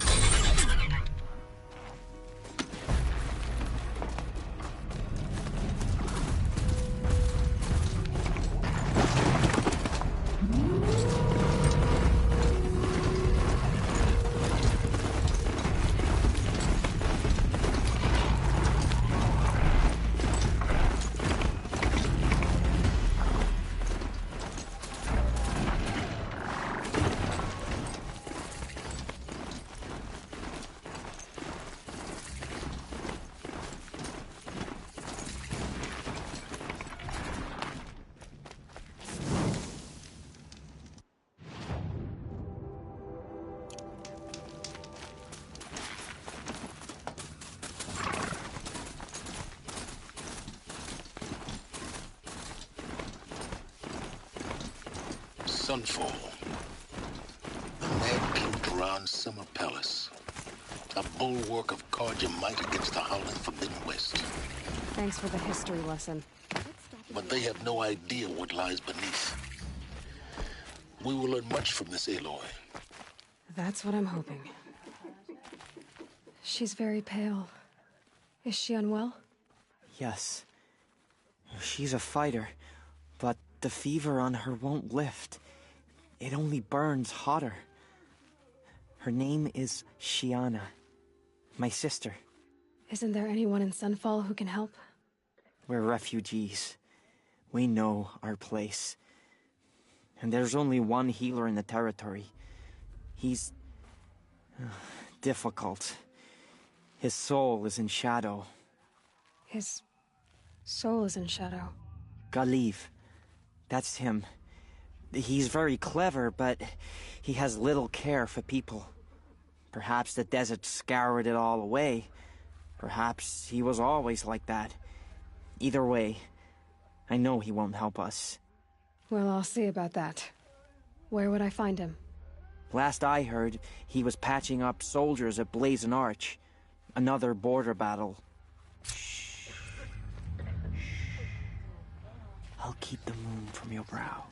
Sunfall. The Mad King Duran's summer palace. A bulwark of Carja might against the howling Forbidden West. Thanks for the history lesson. But they have no idea what lies beneath. We will learn much from this Aloy. That's what I'm hoping. She's very pale. Is she unwell? Yes. She's a fighter, but the fever on her won't lift. It only burns hotter. Her name is Shiana, my sister. Isn't there anyone in Sunfall who can help? We're refugees. We know our place. And there's only one healer in the territory. He's difficult. His soul is in shadow. His soul is in shadow. Galiv. That's him. He's very clever, but he has little care for people. Perhaps the desert scoured it all away. Perhaps he was always like that. Either way, I know he won't help us. Well, I'll see about that. Where would I find him? Last I heard, he was patching up soldiers at Blazon Arch. Another border battle. Shh. I'll keep the moon from your brow.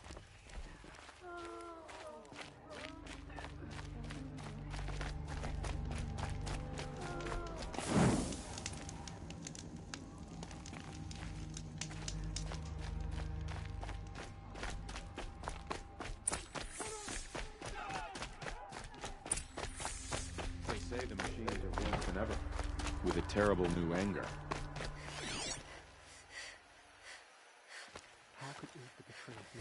They say the machines are worse than ever, with a terrible new anger. How could you be betrayed now?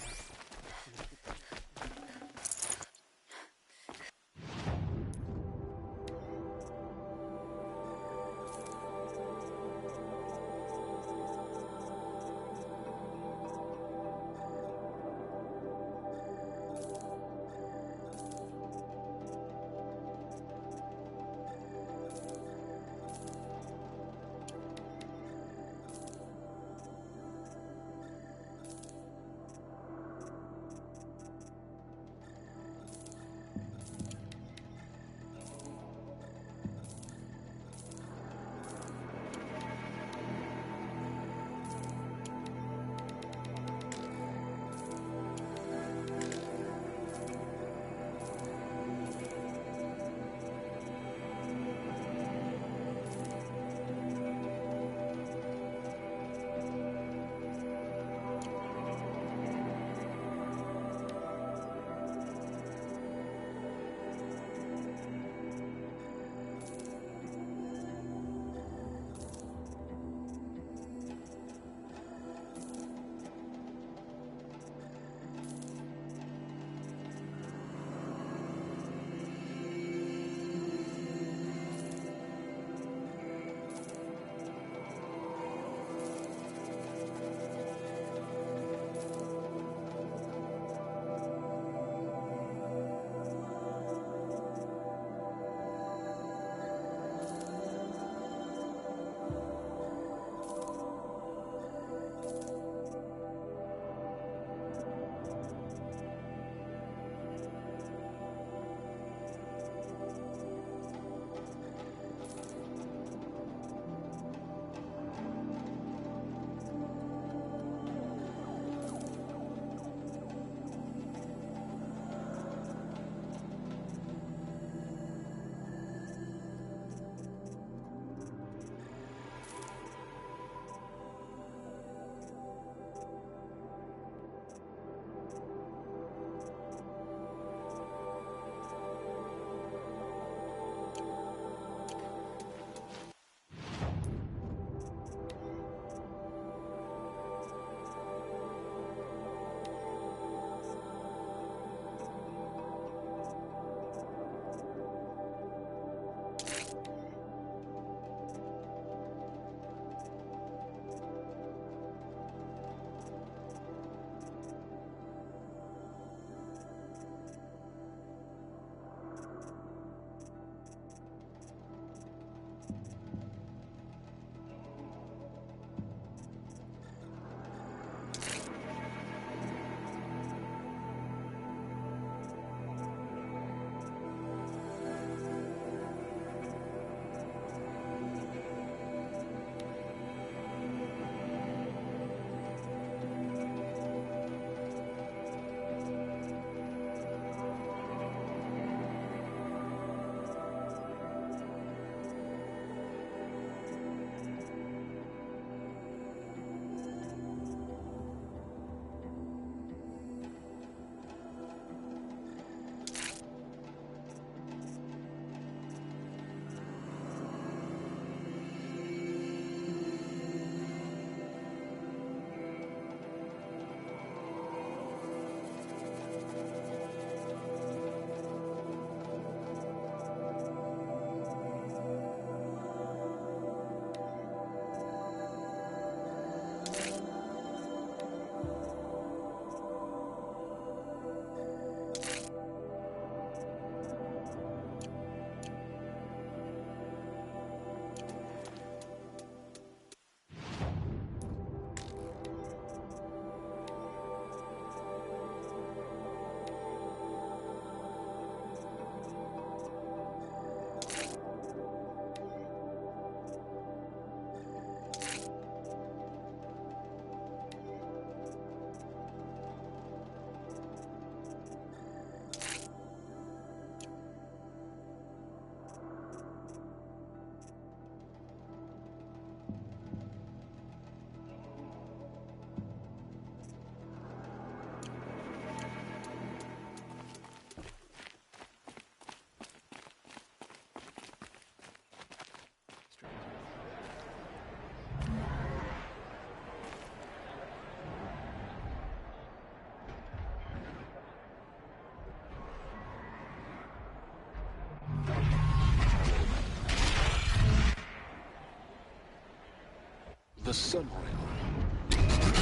the Sun Ring.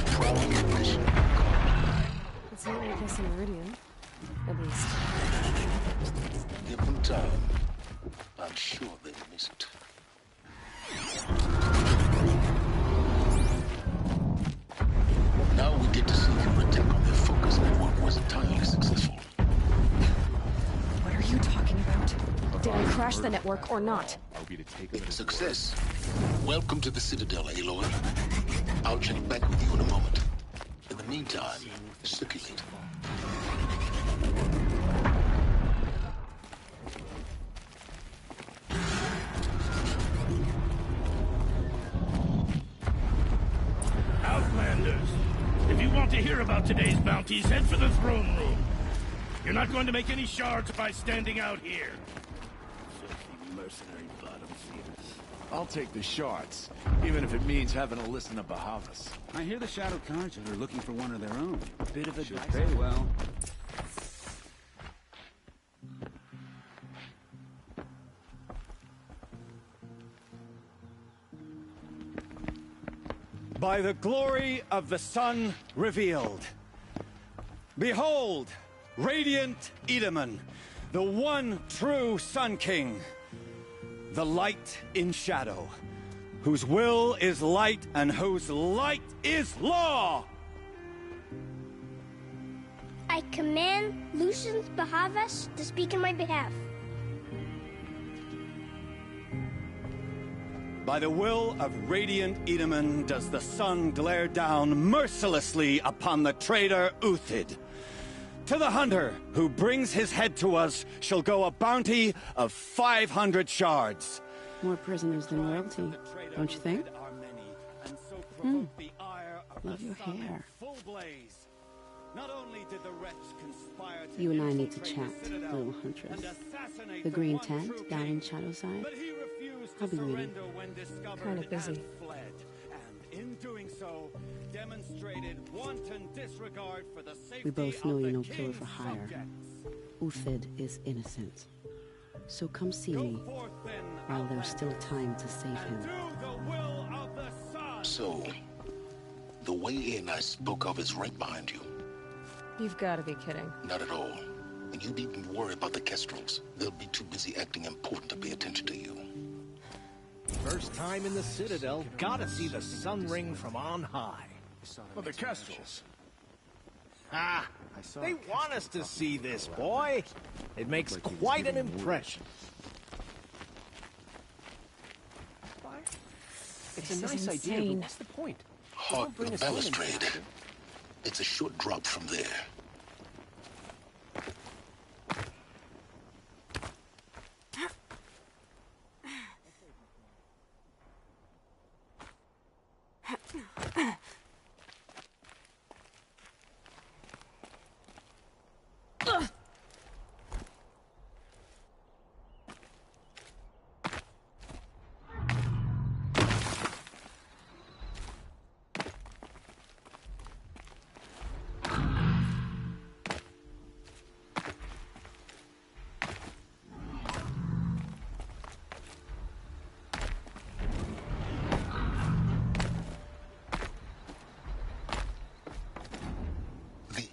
Proud mission. It's not like this in Meridian. At least. Give them time. I'm sure they miss it. Now we get to see if your attack on their focus network was entirely successful. What are you talking about? Did I crash the network or not? It's a success. Welcome to the Citadel, Aloy. I'll check back with you in a moment. In the meantime, circulate. Outlanders, if you want to hear about today's bounties, head for the throne room. You're not going to make any shards by standing out here. Filthy mercenary bottom feeders. I'll take the shards, even if it means having to listen to Bahavas. I hear the Shadow Carja are looking for one of their own. Bit of Should advice. pay well. By the glory of the sun revealed. Behold, radiant Edaman, the one true Sun King. The light in shadow, whose will is light and whose light is law! I command Lucius Bahavas to speak in my behalf. By the will of radiant Edaman does the sun glare down mercilessly upon the traitor Uthid. To the hunter who brings his head to us shall go a bounty of 500 shards. More prisoners than royalty, don't you think? Love your hair. You and I need to chat, little huntress. The green tent down in Shadowside? I'll be waiting. Kind of busy. In doing so, demonstrated wanton disregard for the safety We both know of you're the no killer king's for hire. subjects. Uthid is innocent. So come see me while there's still time to save him. So, the way in I spoke of is right behind you. You've got to be kidding. Not at all. And you needn't worry about the Kestrels. They'll be too busy acting important to pay attention to you. First time in the Citadel, gotta see the Sun Ring from on high. Well, the Kestrels. Ah, they want us to see this, boy. It makes quite an impression. It's This a is nice idea, insane. but what's the point? Hawk the balustrade. It's a short drop from there.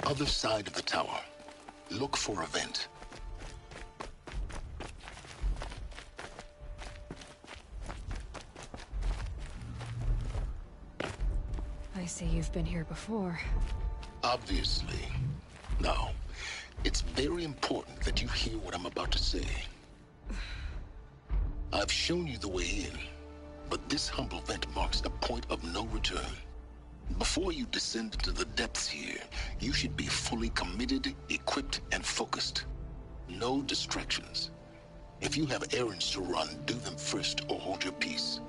Other side of the tower. Look for a vent. I see you've been here before. Obviously. Now, it's very important that you hear what I'm about to say. I've shown you the way in, but this humble vent marks a point of no return. Before you descend into the depths here, you should be fully committed, equipped, and focused. No distractions. If you have errands to run, do them first or hold your peace.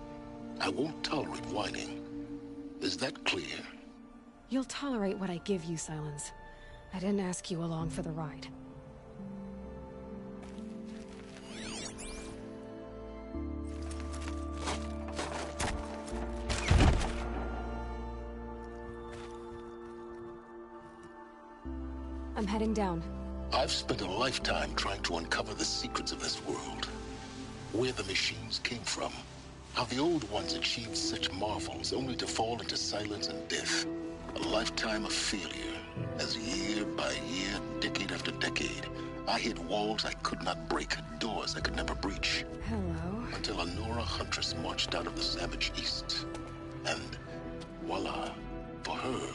I won't tolerate whining. Is that clear? You'll tolerate what I give you, Silence. I didn't ask you along for the ride. I'm heading down. I've spent a lifetime trying to uncover the secrets of this world. Where the machines came from, How the old ones achieved such marvels only to fall into silence and death. A lifetime of failure, as year by year, decade after decade, I hit walls I could not break, doors I could never breach. Hello. Until a Nora huntress marched out of the savage east. And voila, for her,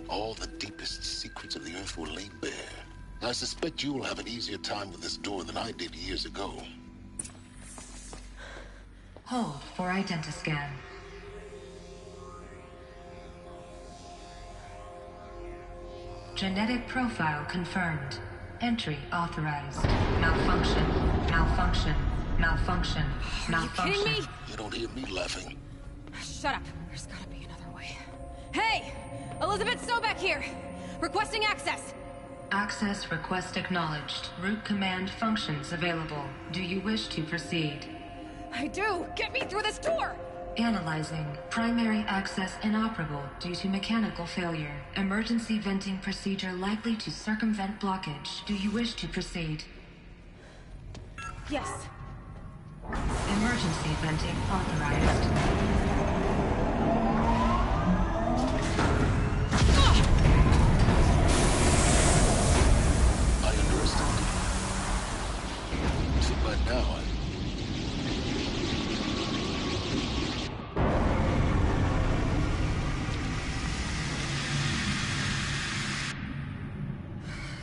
all the deepest secrets of the earth were laid bare. I suspect you will have an easier time with this door than I did years ago. Hold for identiscan. Genetic profile confirmed. Entry authorized. Malfunction. Malfunction. Malfunction. Malfunction. Are you kidding me? You don't hear me laughing. Shut up. There's gotta be another way. Hey! Elizabeth Sobek here! Requesting access! Access request acknowledged. Root command functions available. Do you wish to proceed? I do! Get me through this door! Analyzing. Primary access inoperable due to mechanical failure. Emergency venting procedure likely to circumvent blockage. Do you wish to proceed? Yes. Emergency venting authorized. I underestimated. So by now,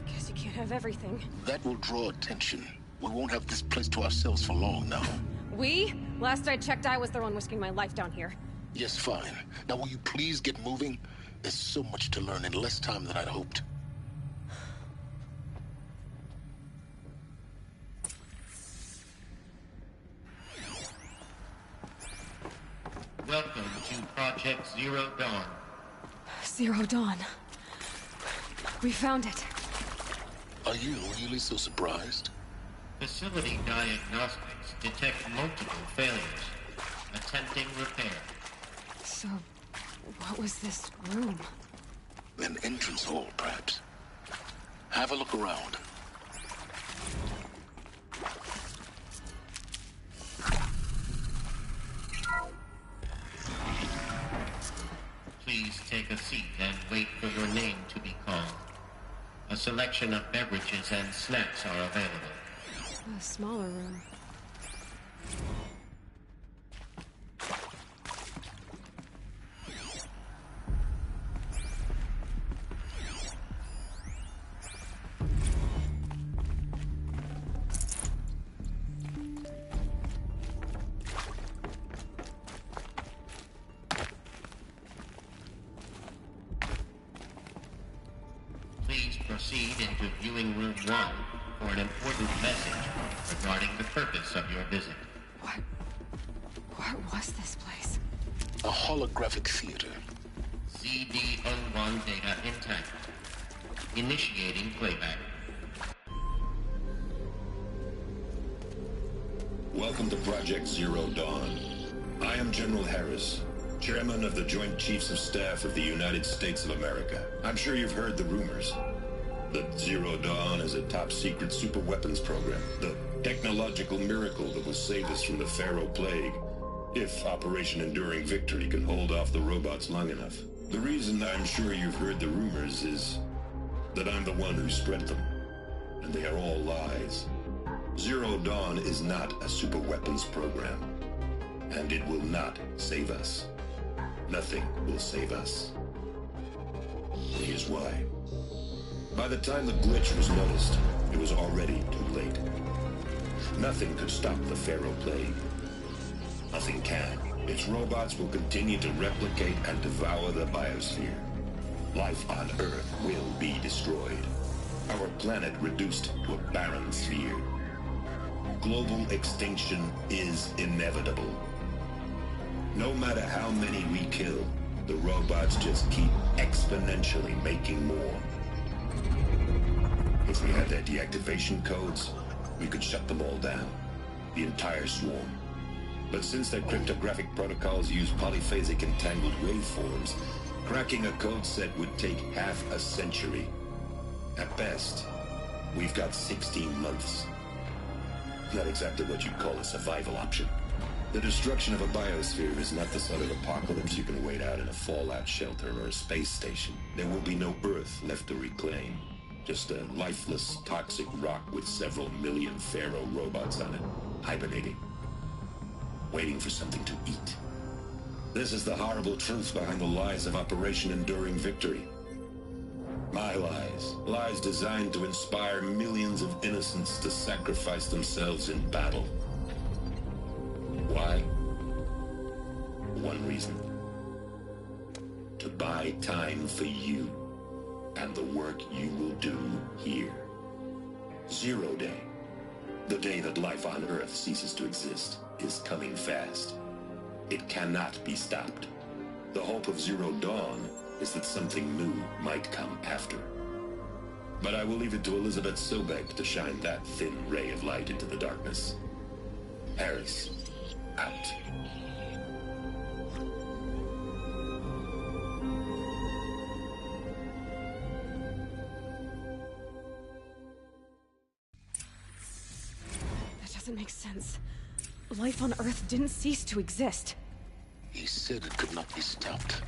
Guess you can't have everything. that will draw attention. We won't have this place to ourselves for long now. We? Last I checked, I was the one risking my life down here. Yes, fine. Now will you please get moving? There's so much to learn in less time than I'd hoped. Welcome to Project Zero Dawn. Zero Dawn. We found it. Are you really so surprised? Facility diagnostics detect multiple failures. Attempting repair. So, what was this room? An entrance hall, perhaps. Have a look around. Please take a seat and wait for your name to be called. A selection of beverages and snacks are available. A smaller room. Please proceed into viewing room 1 for an important message regarding the purpose of your visit. What was this place? A holographic theater. CD01 data intact. Initiating playback. Welcome to Project Zero Dawn. I am General Harris, Chairman of the Joint Chiefs of Staff of the United States of America. I'm sure you've heard the rumors. That Zero Dawn is a top-secret superweapons program. The technological miracle that will save us from the Pharaoh Plague, if Operation Enduring Victory can hold off the robots long enough. The reason I'm sure you've heard the rumors is that I'm the one who spread them. And they are all lies. Zero Dawn is not a superweapons program. And it will not save us. Nothing will save us. Here's why. By the time the glitch was noticed, it was already too late. Nothing could stop the Pharaoh Plague. Nothing can. Its robots will continue to replicate and devour the biosphere. Life on Earth will be destroyed. Our planet reduced to a barren sphere. Global extinction is inevitable. No matter how many we kill, the robots just keep exponentially making more. If we had their deactivation codes, we could shut them all down. The entire swarm. But since their cryptographic protocols use polyphasic entangled waveforms, cracking a code set would take half a century. At best, we've got 16 months. Not exactly what you'd call a survival option. The destruction of a biosphere is not the sort of apocalypse you can wait out in a fallout shelter or a space station. There will be no Earth left to reclaim. Just a lifeless, toxic rock with several million Pharaoh robots on it, hibernating, waiting for something to eat. This is the horrible truth behind the lies of Operation Enduring Victory. My lies. Lies designed to inspire millions of innocents to sacrifice themselves in battle. Why? One reason. To buy time for you and the work you will do here. 0 Day. The day that life on Earth ceases to exist is coming fast. It cannot be stopped. The hope of Zero Dawn is that something new might come after. But I will leave it to Elizabeth Sobek to shine that thin ray of light into the darkness. Harris, out. That doesn't make sense. Life on Earth didn't cease to exist. He said it could not be stopped.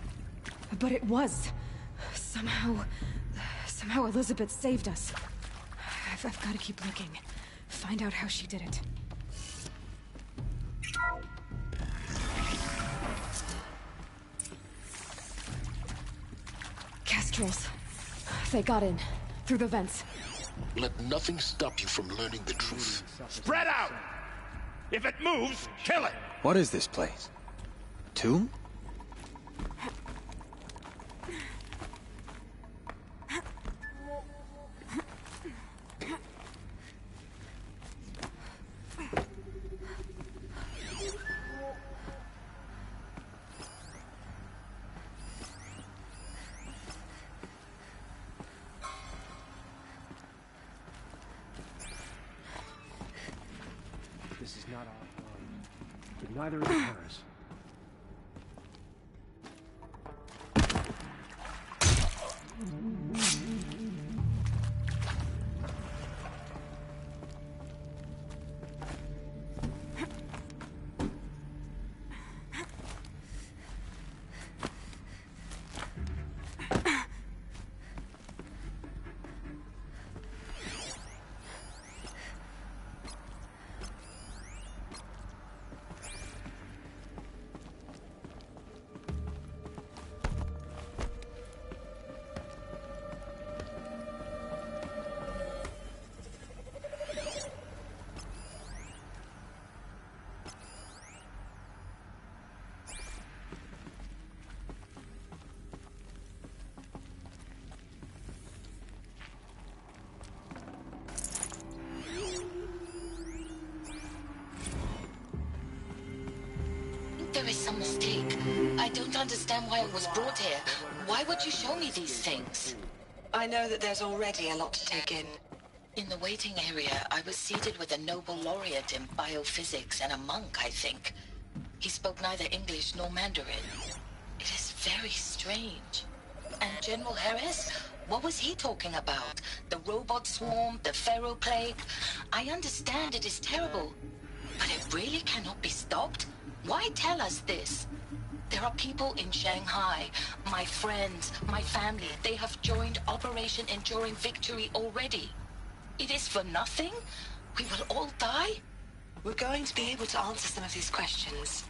But it was. Somehow Elizabeth saved us. I've got to keep looking. Find out how she did it. Kestrels. They got in. Through the vents. Let nothing stop you from learning the truth. Spread out! If it moves, kill it! What is this place? Tomb? This is not our problem, but neither is hers. There is some mistake. I don't understand why it was brought here. Why would you show me these things? I know that there's already a lot to take in. In the waiting area, I was seated with a Nobel laureate in biophysics and a monk, I think. He spoke neither English nor Mandarin. It is very strange. And General Harris? What was he talking about? The robot swarm, the Pharaoh plague? I understand it is terrible, but it really cannot be stopped? Why tell us this? There are people in Shanghai, my friends, my family. They have joined Operation Enduring Victory already. It is for nothing? We will all die? We're going to be able to answer some of these questions.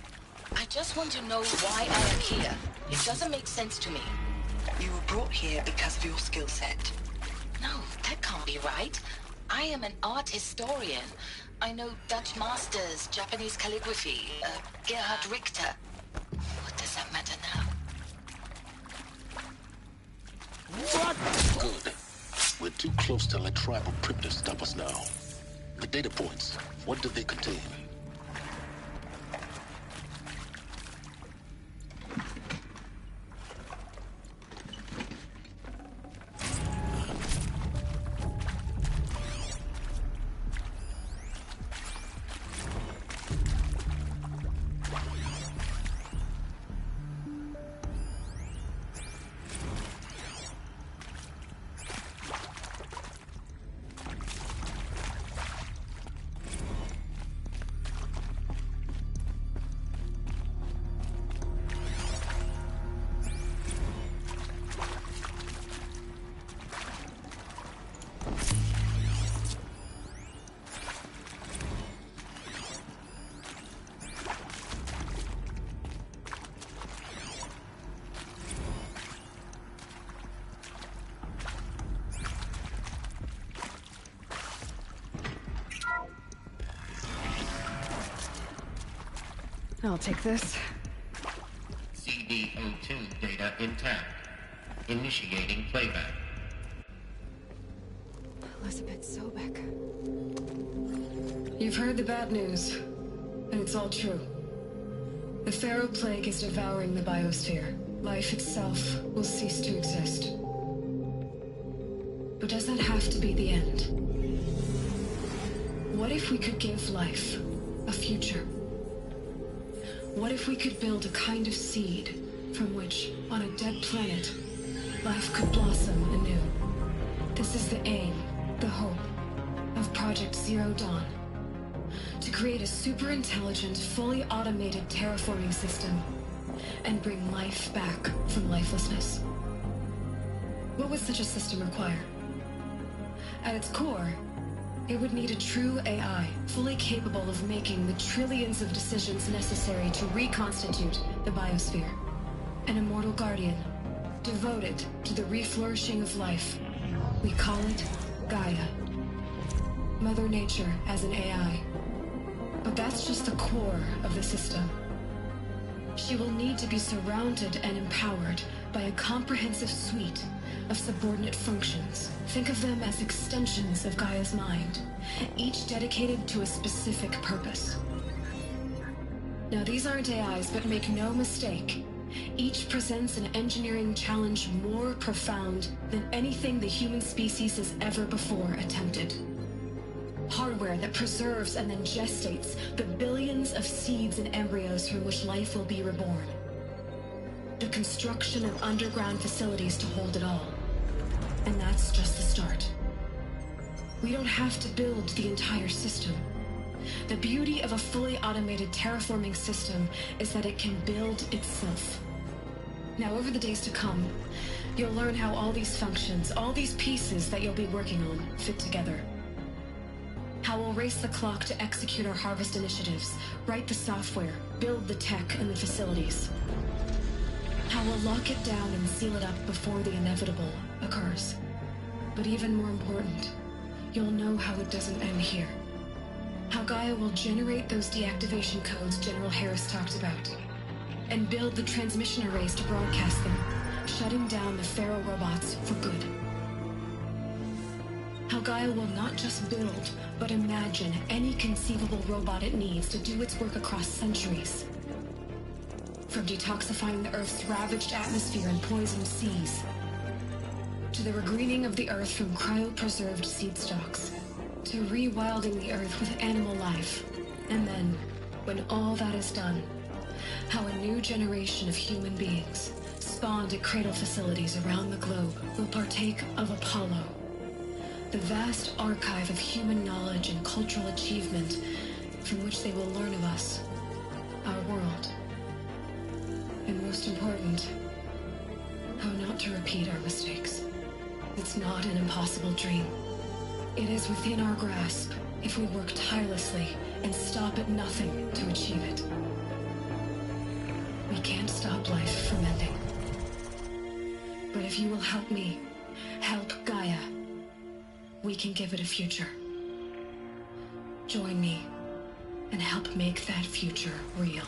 I just want to know why I am here. It doesn't make sense to me. You were brought here because of your skill set. No, that can't be right. I am an art historian. I know Dutch masters, Japanese calligraphy, Gerhard Richter. What does that matter now? What? Good. We're too close to let tribal primitives stop us now. The data points, what do they contain? I'll take this. CD02 data intact. Initiating playback. Elizabeth Sobek. You've heard the bad news, and it's all true. The Pharaoh Plague is devouring the biosphere. Life itself will cease to exist. But does that have to be the end? What if we could give life a future? What if we could build a kind of seed from which, on a dead planet, life could blossom anew? This is the aim, the hope, of Project Zero Dawn. To create a super-intelligent, fully automated terraforming system and bring life back from lifelessness. What would such a system require? At its core, it would need a true AI, fully capable of making the trillions of decisions necessary to reconstitute the biosphere. An immortal guardian, devoted to the reflourishing of life. We call it Gaia. Mother Nature as an AI. But that's just the core of the system. She will need to be surrounded and empowered by a comprehensive suite of subordinate functions. Think of them as extensions of Gaia's mind, each dedicated to a specific purpose. Now, these aren't AIs, but make no mistake, each presents an engineering challenge more profound than anything the human species has ever before attempted. Hardware that preserves and then gestates the billions of seeds and embryos from which life will be reborn. The construction of underground facilities to hold it all. And that's just the start. We don't have to build the entire system. The beauty of a fully automated terraforming system is that it can build itself. Now, over the days to come, you'll learn how all these functions, all these pieces that you'll be working on, fit together. How we'll race the clock to execute our harvest initiatives, write the software, build the tech and the facilities. How we'll lock it down and seal it up before the inevitable occurs. But even more important, you'll know how it doesn't end here. How Gaia will generate those deactivation codes General Harris talked about, and build the transmission arrays to broadcast them, shutting down the Pharaoh robots for good. How Gaia will not just build, but imagine any conceivable robot it needs to do its work across centuries. From detoxifying the Earth's ravaged atmosphere and poisoned seas, to the regreening of the Earth from cryopreserved seed stalks, to rewilding the Earth with animal life. And then, when all that is done, how a new generation of human beings, spawned at cradle facilities around the globe, will partake of Apollo, the vast archive of human knowledge and cultural achievement from which they will learn of us, our world. And most important, how not to repeat our mistakes. It's not an impossible dream. It is within our grasp if we work tirelessly and stop at nothing to achieve it. We can't stop life from ending. But if you will help me, help Gaia, we can give it a future. Join me and help make that future real.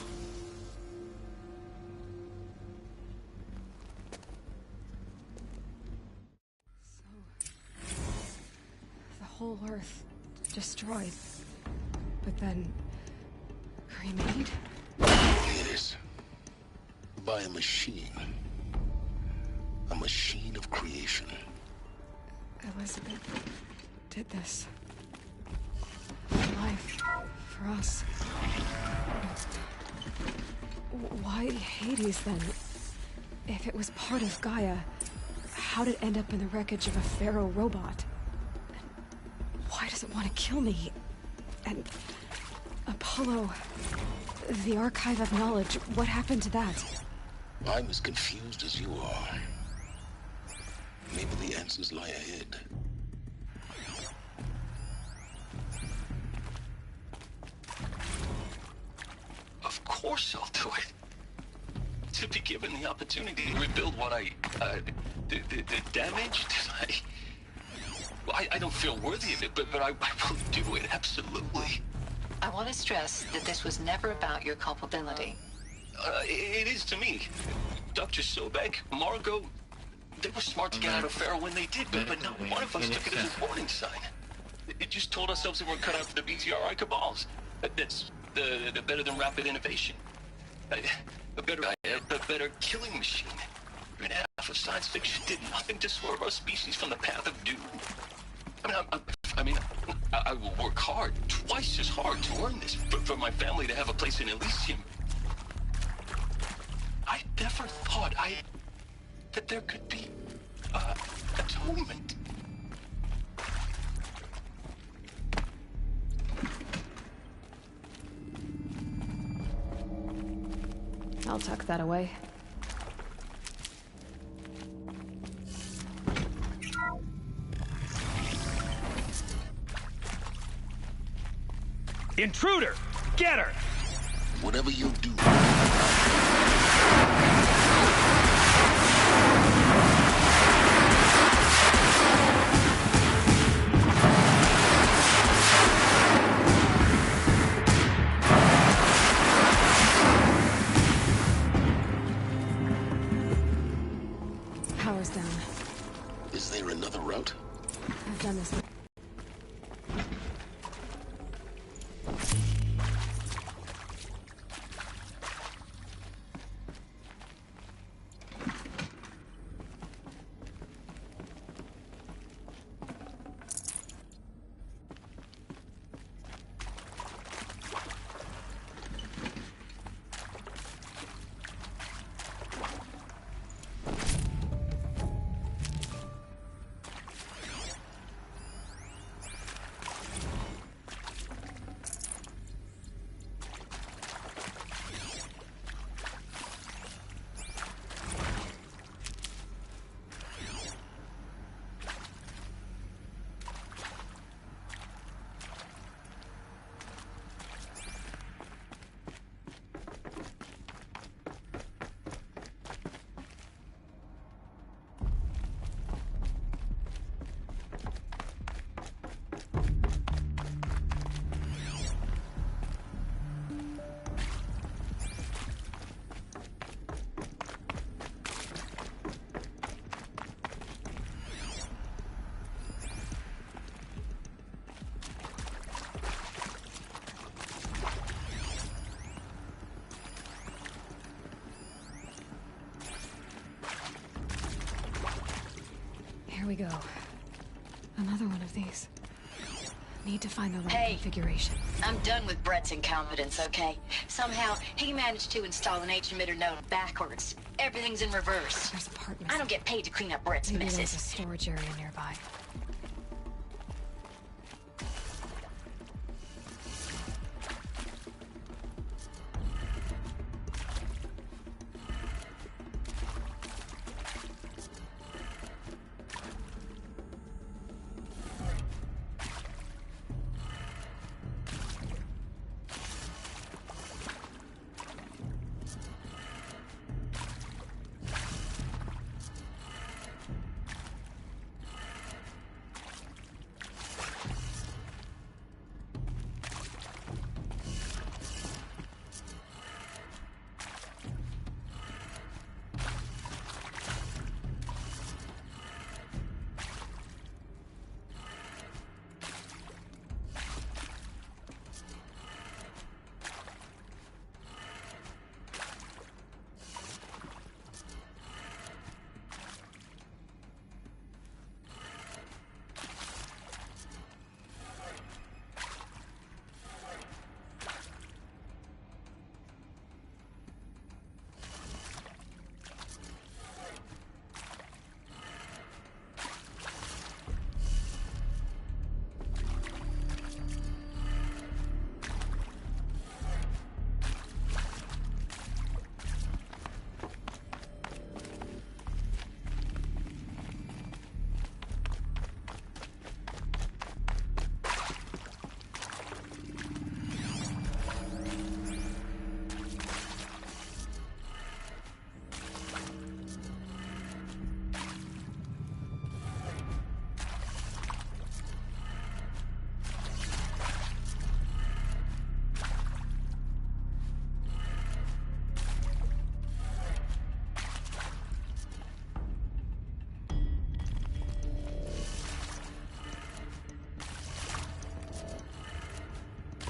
The whole Earth destroyed, but then remade? Yes. By a machine. A machine of creation. Elizabeth did this. Life for us. Why Hades then? If it was part of Gaia, how did it end up in the wreckage of a Pharaoh robot? And why does it want to kill me? And Apollo, the archive of knowledge, what happened to that? I'm as confused as you are. Maybe the answers lie ahead. Of course I'll do it. To be given the opportunity to rebuild what the damage that well, I don't feel worthy of it, but I will do it, absolutely. I want to stress that this was never about your culpability. It is to me. Dr. Sobek, Margot, they were smart to get out of Pharaoh when they did, but not one of us took it as a warning sign. It just told ourselves that we're cut out for the BTRI cabals. That's the better than rapid innovation. A better killing machine. Year and a half of science fiction did nothing to swerve our species from the path of doom. I will work hard, twice as hard to earn this, for my family to have a place in Elysium. I never thought that there could be, atonement. I'll tuck that away. Intruder! Get her! Whatever you do. Power's down. Is there another route? I've done this. Here we go. Another one of these. Need to find the right configuration. I'm done with Brett's incompetence, okay? Somehow, he managed to install an H-emitter node backwards. Everything's in reverse. There's a part I don't get paid to clean up Brett's Maybe messes. there's a storage area nearby.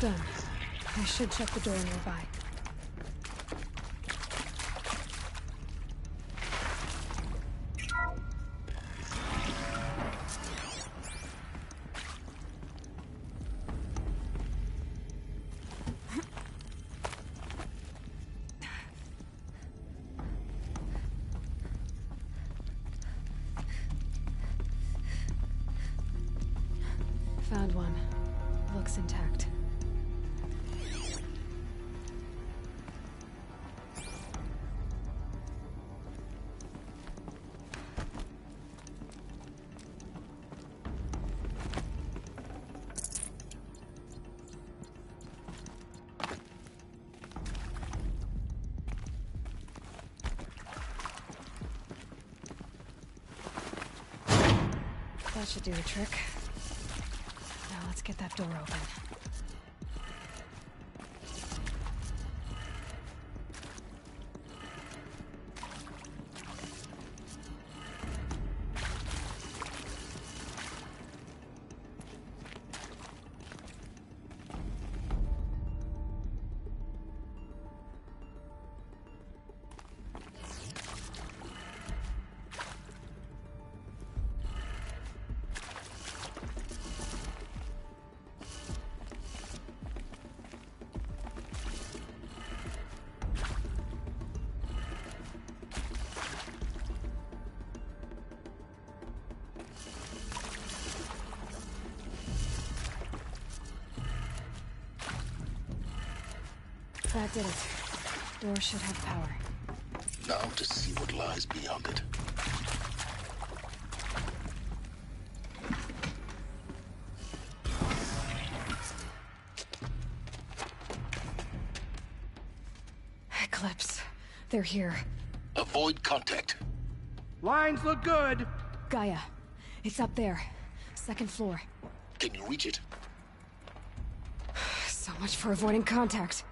Done. I should check the door nearby. Found one. Looks intact. That should do the trick. Now let's get that door open. That did it. Door should have power. Now to see what lies beyond it. Eclipse. They're here. Avoid contact. Lines look good. Gaia. It's up there. Second floor. Can you reach it? So much for avoiding contact.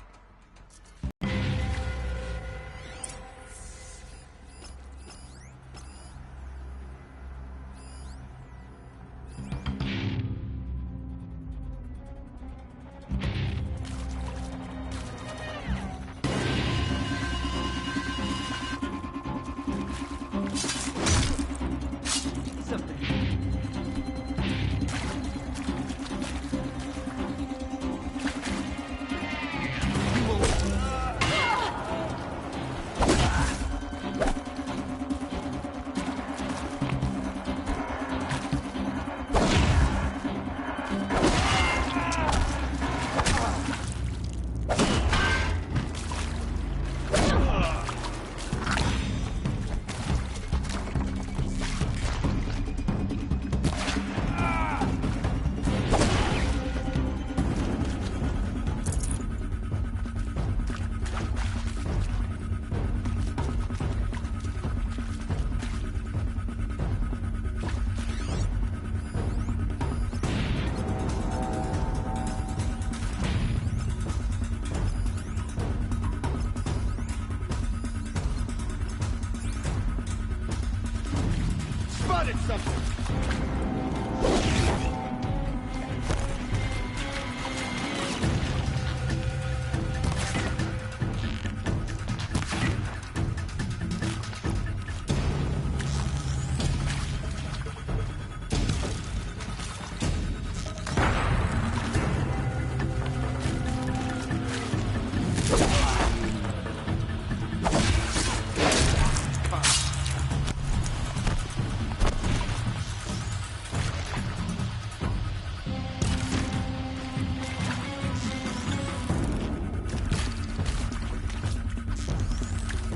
Spotted something!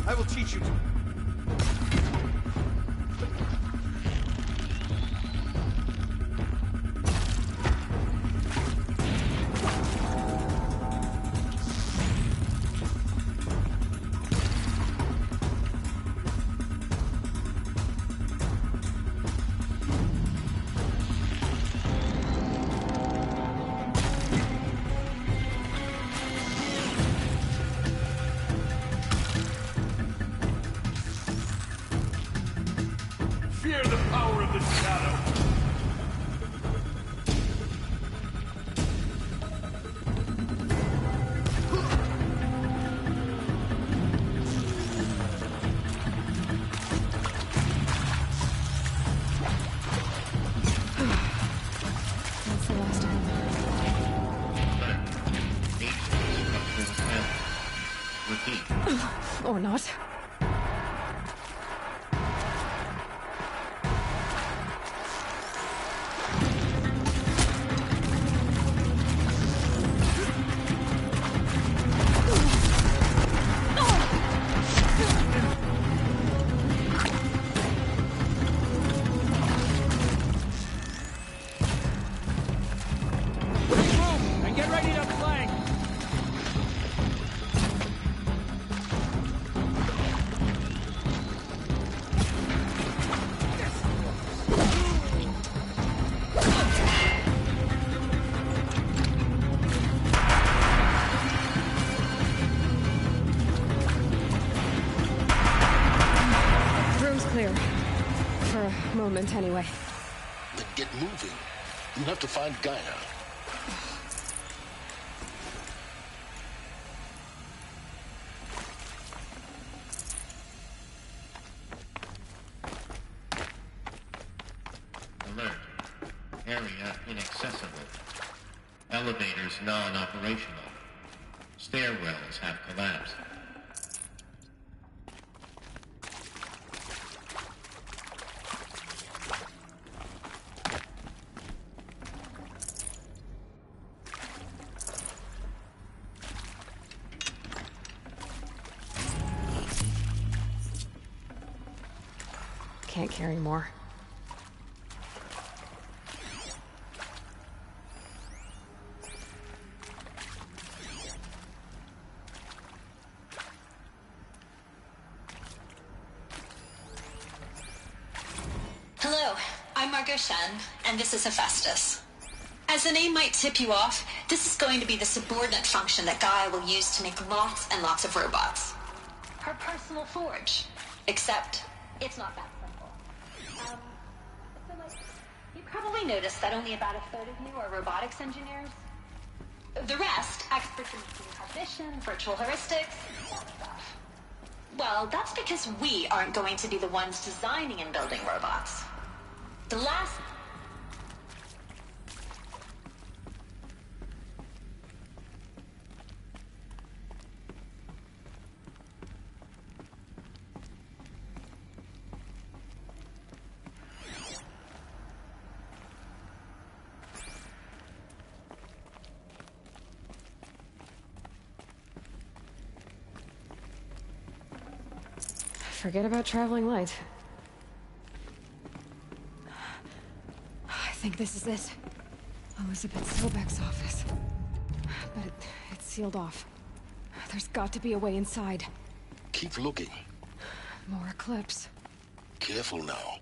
I will teach you to. Or not. And get ready to flank! Room's clear. For a moment, anyway. Then get moving. You'll have to find Gaia. Alert. Area inaccessible. Elevators non-operational. Stairwells have collapsed. Can't carry more. Hello, I'm Margot Shen, and this is Hephaestus. As the name might tip you off, this is going to be the subordinate function that Gaia will use to make lots and lots of robots. Her personal forge. Except, it's not that simple. You probably noticed that only about a third of you are robotics engineers. The rest, experts in machine cognition, virtual heuristics, that stuff. Well, that's because we aren't going to be the ones designing and building robots. The last... Forget about traveling light. I think this is it. Elizabeth Sobek's office. But it's sealed off. There's got to be a way inside. Keep looking. More Eclipse. Careful now.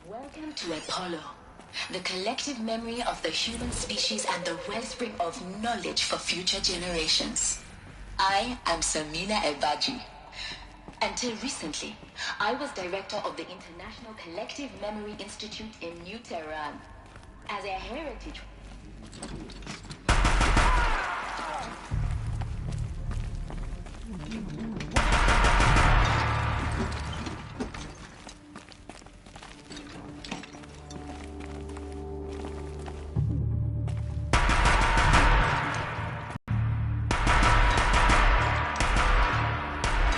Welcome to Apollo, the collective memory of the human species and the wellspring of knowledge for future generations. I am Samina Ebaji. Until recently, I was director of the International Collective Memory Institute in New Tehran. As a heritage...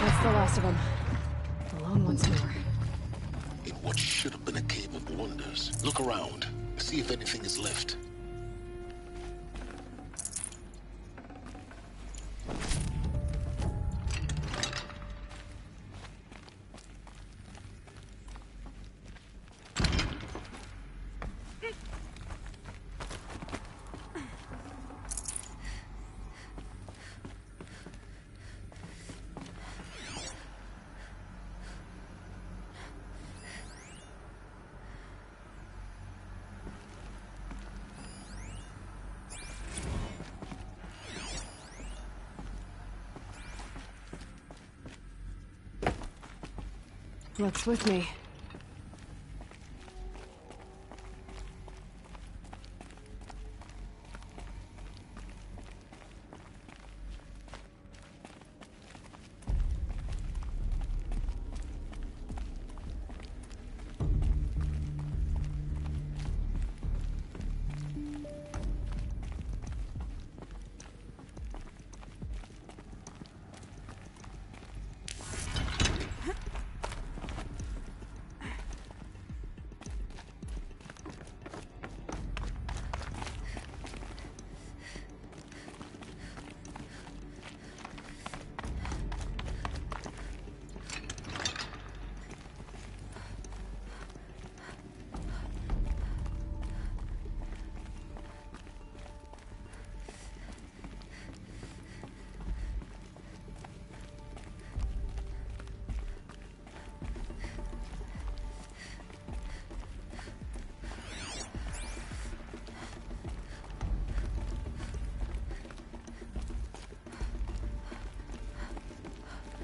That's the last of them. Alone once more. In what should have been a cave of wonders. Look around. See if anything is left. Looks with me.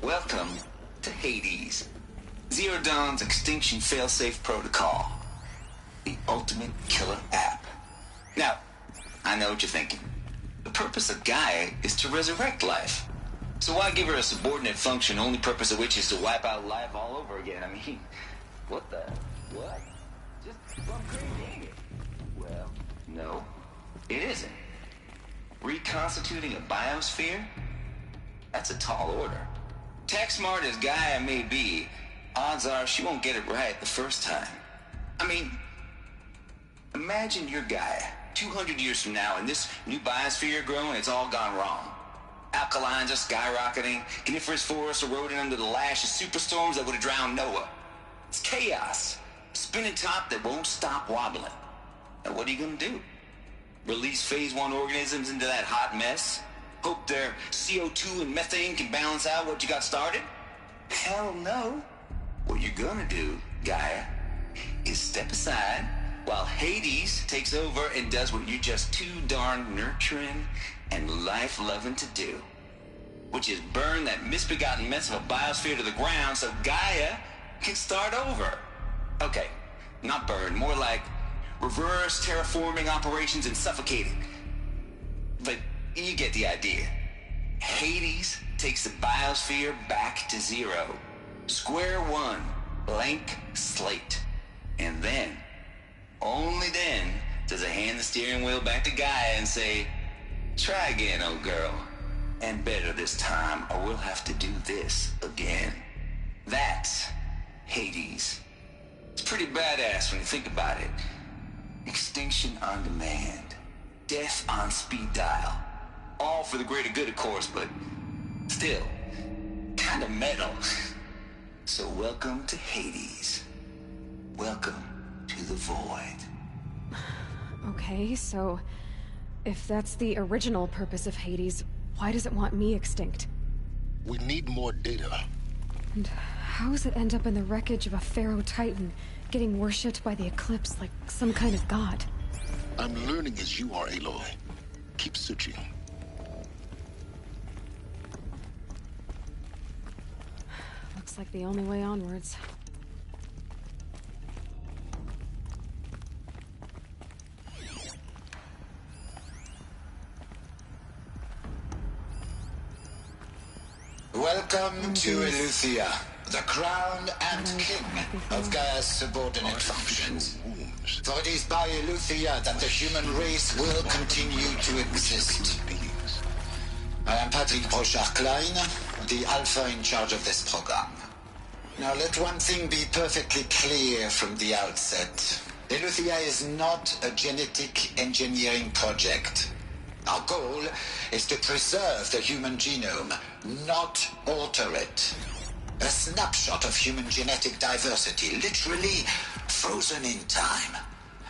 Welcome to Hades, Zero Dawn's extinction failsafe protocol, the ultimate killer app. Now, I know what you're thinking. The purpose of Gaia is to resurrect life. So why give her a subordinate function, only purpose of which is to wipe out life all over again? I mean, what the? What? Just some crazy, ain't it? Well, no, it isn't. Reconstituting a biosphere? That's a tall order. Tech smart as Gaia may be, odds are she won't get it right the first time. I mean, imagine you're Gaia, 200 years from now, and this new biosphere you're growing, it's all gone wrong. Alkalines are skyrocketing, coniferous forests eroding under the lash of superstorms that would have drowned Noah. It's chaos, a spinning top that won't stop wobbling. Now what are you gonna do? Release phase 1 organisms into that hot mess? Hope their CO2 and methane can balance out what you got started? Hell no. What you're gonna do, Gaia, is step aside while Hades takes over and does what you're just too darn nurturing and life-loving to do, which is burn that misbegotten mess of a biosphere to the ground so Gaia can start over. Okay, not burn, more like reverse terraforming operations and suffocating. But you get the idea. Hades takes the biosphere back to zero. Square one, blank slate. And then, only then, does it hand the steering wheel back to Gaia and say, try again, old girl. And better this time, or we'll have to do this again. That's Hades. It's pretty badass when you think about it. Extinction on demand. Death on speed dial. All for the greater good, of course, but still, kind of metal. So welcome to Hades. Welcome to the void. Okay, so if that's the original purpose of Hades, why does it want me extinct? We need more data. And how does it end up in the wreckage of a Pharaoh Titan, getting worshipped by the Eclipse like some kind of god? I'm learning as you are, Aloy. Keep searching. Looks like the only way onwards. Welcome to Eleuthia, the crown and king of Gaia's subordinate functions. For it is by Eleuthia that the human race will continue to exist. I am Patrick Brochard-Klein, the Alpha in charge of this program. Now let one thing be perfectly clear from the outset. Eleuthia is not a genetic engineering project. Our goal is to preserve the human genome, not alter it. A snapshot of human genetic diversity, literally frozen in time.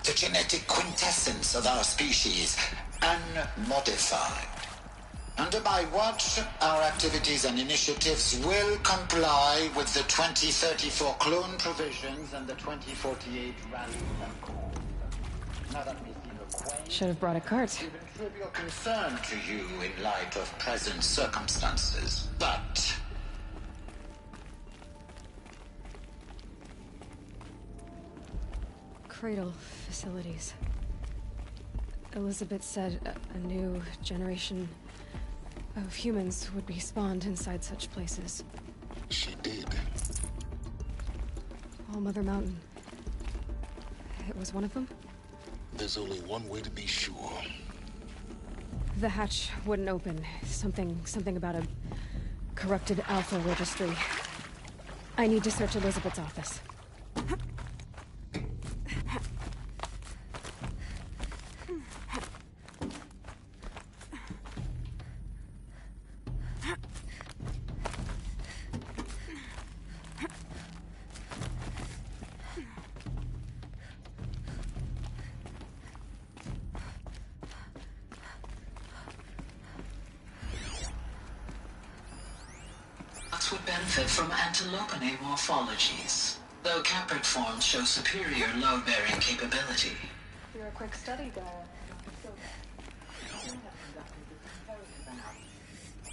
The genetic quintessence of our species, unmodified. Under my watch, our activities and initiatives will comply with the 2034 clone provisions and the 2048 rally accord. Now that we feel acquainted, should have brought a cart. Even trivial concern to you in light of present circumstances, but Cradle facilities. Elizabeth said a new generation of humans would be spawned inside such places. She did. All Mother Mountain. It was one of them? There's only one way to be sure. The hatch wouldn't open. Something about a corrupted Alpha registry. I need to search Elizabeth's office. Would benefit from antilopinae morphologies, though caprid forms show superior load-bearing capability. You're a quick study guy.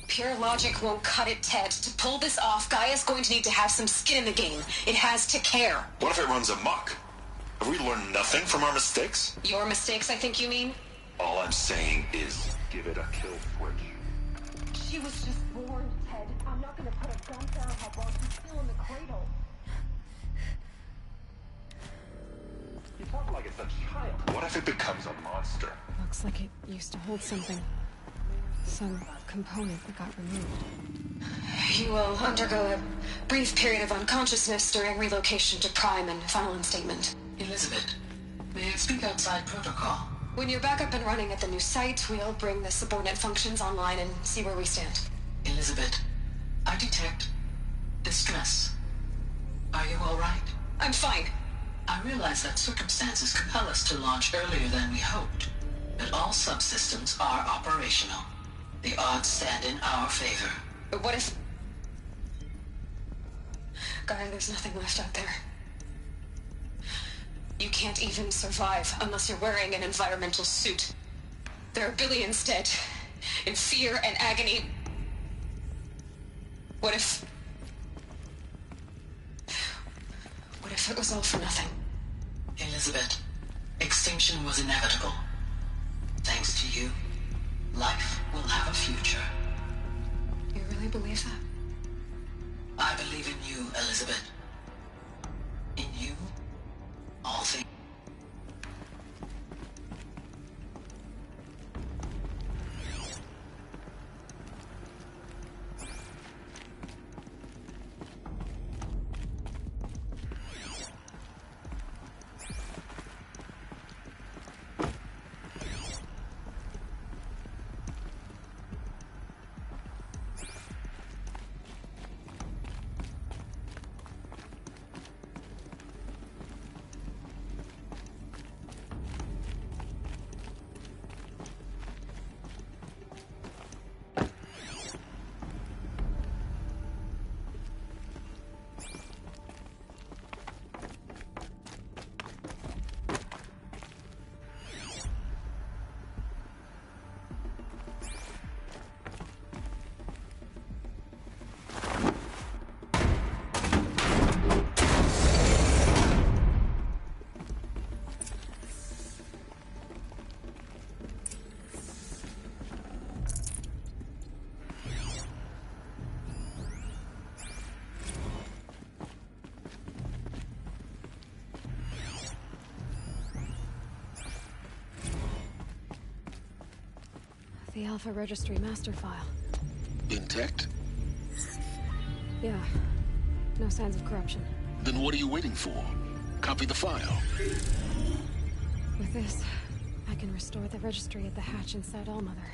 Pure logic won't cut it, Ted. To pull this off, Gaia's going to need to have some skin in the game. It has to care. What if it runs amok? Have we learned nothing from our mistakes? Your mistakes, I think you mean? All I'm saying is, give it a kill switch. She was just born, Ted. I'm not gonna put a gun to her head while she's still in the cradle. You talk like it's a child. What if it becomes a monster? Looks like it used to hold something. Some component that got removed. You will undergo a brief period of unconsciousness during relocation to Prime and final instatement. Elizabeth, may I speak outside protocol? When you're back up and running at the new site, we'll bring the subordinate functions online and see where we stand. Elizabeth, I detect distress. Are you all right? I'm fine. I realize that circumstances compel us to launch earlier than we hoped, but all subsystems are operational. The odds stand in our favor. But what if... Gaia, there's nothing left out there. You can't even survive unless you're wearing an environmental suit. There are billions dead, in fear and agony. What if it was all for nothing? Elizabeth, extinction was inevitable. Thanks to you, life will have a future. You really believe that? I believe in you, Elizabeth. In you, all things. The Alpha Registry master file. Intact? Yeah. No signs of corruption. Then what are you waiting for? Copy the file. With this, I can restore the registry at the hatch inside Allmother.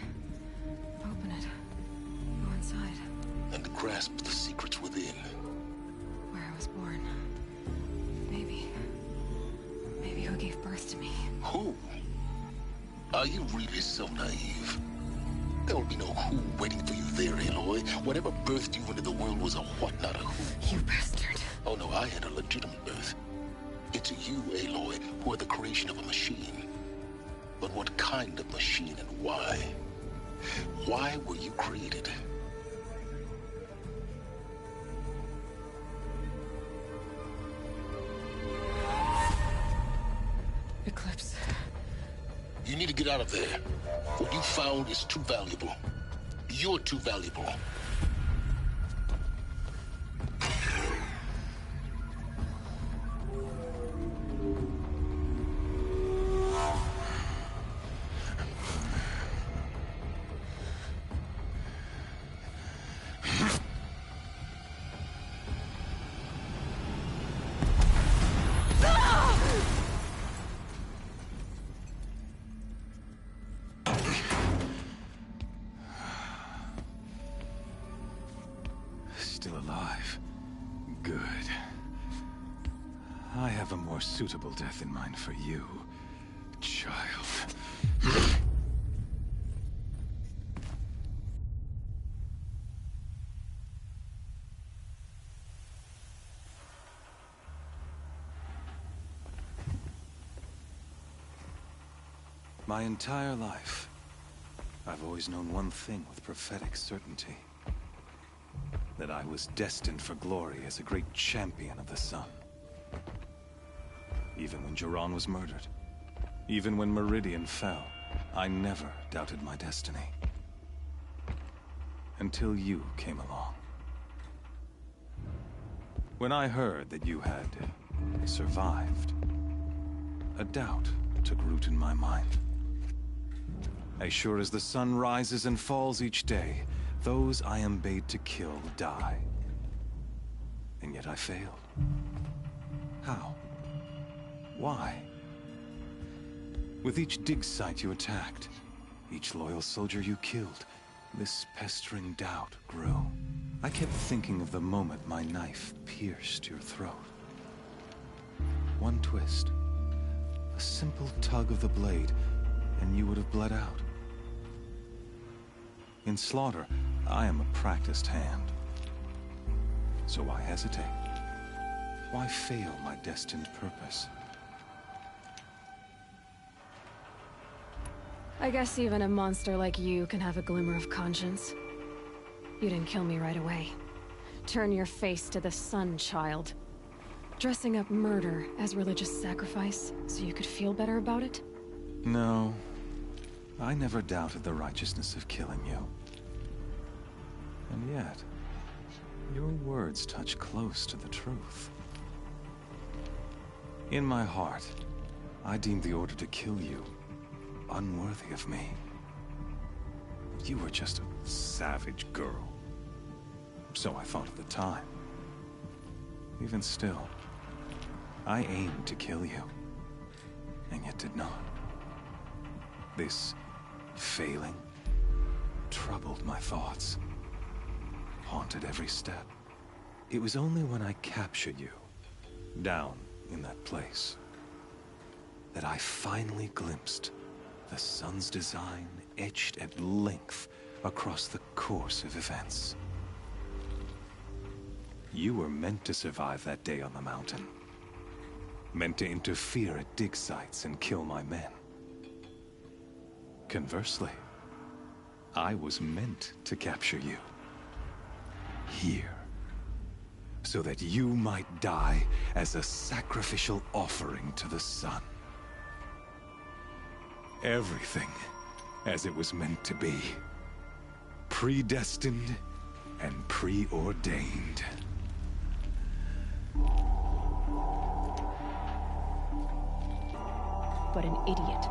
Open it. Go inside. And grasp the secrets within. Where I was born. Maybe who gave birth to me. Who? Are you really so naive? There will be no who waiting for you there, Aloy. Whatever birthed you into the world was a what, not a who. You bastard. Oh no, I had a legitimate birth. It's you, Aloy, who are the creation of a machine. But what kind of machine and why? Why were you created? Eclipse. You need to get out of there. What you found is too valuable. You're too valuable. Still alive. Good. I have a more suitable death in mind for you, child. My entire life, I've always known one thing with prophetic certainty. That I was destined for glory as a great champion of the sun. Even when Jiran was murdered, even when Meridian fell, I never doubted my destiny. Until you came along. When I heard that you had survived, a doubt took root in my mind. As sure as the sun rises and falls each day, those I am bade to kill die. And yet I failed. How? Why? With each dig site you attacked, each loyal soldier you killed, this pestering doubt grew. I kept thinking of the moment my knife pierced your throat. One twist, a simple tug of the blade, and you would have bled out. In slaughter, I am a practiced hand. So why hesitate? Why fail my destined purpose? I guess even a monster like you can have a glimmer of conscience. You didn't kill me right away. Turn your face to the sun, child. Dressing up murder as religious sacrifice so you could feel better about it? No. I never doubted the righteousness of killing you. And yet, your words touch close to the truth. In my heart, I deemed the order to kill you unworthy of me. You were just a savage girl. So I thought at the time. Even still, I aimed to kill you, and yet did not. This failing troubled my thoughts, haunted every step. It was only when I captured you, down in that place, that I finally glimpsed the sun's design etched at length across the course of events. You were meant to survive that day on the mountain. Meant to interfere at dig sites and kill my men. Conversely, I was meant to capture you. Here. So that you might die as a sacrificial offering to the sun. Everything as it was meant to be. Predestined and preordained. But an idiot.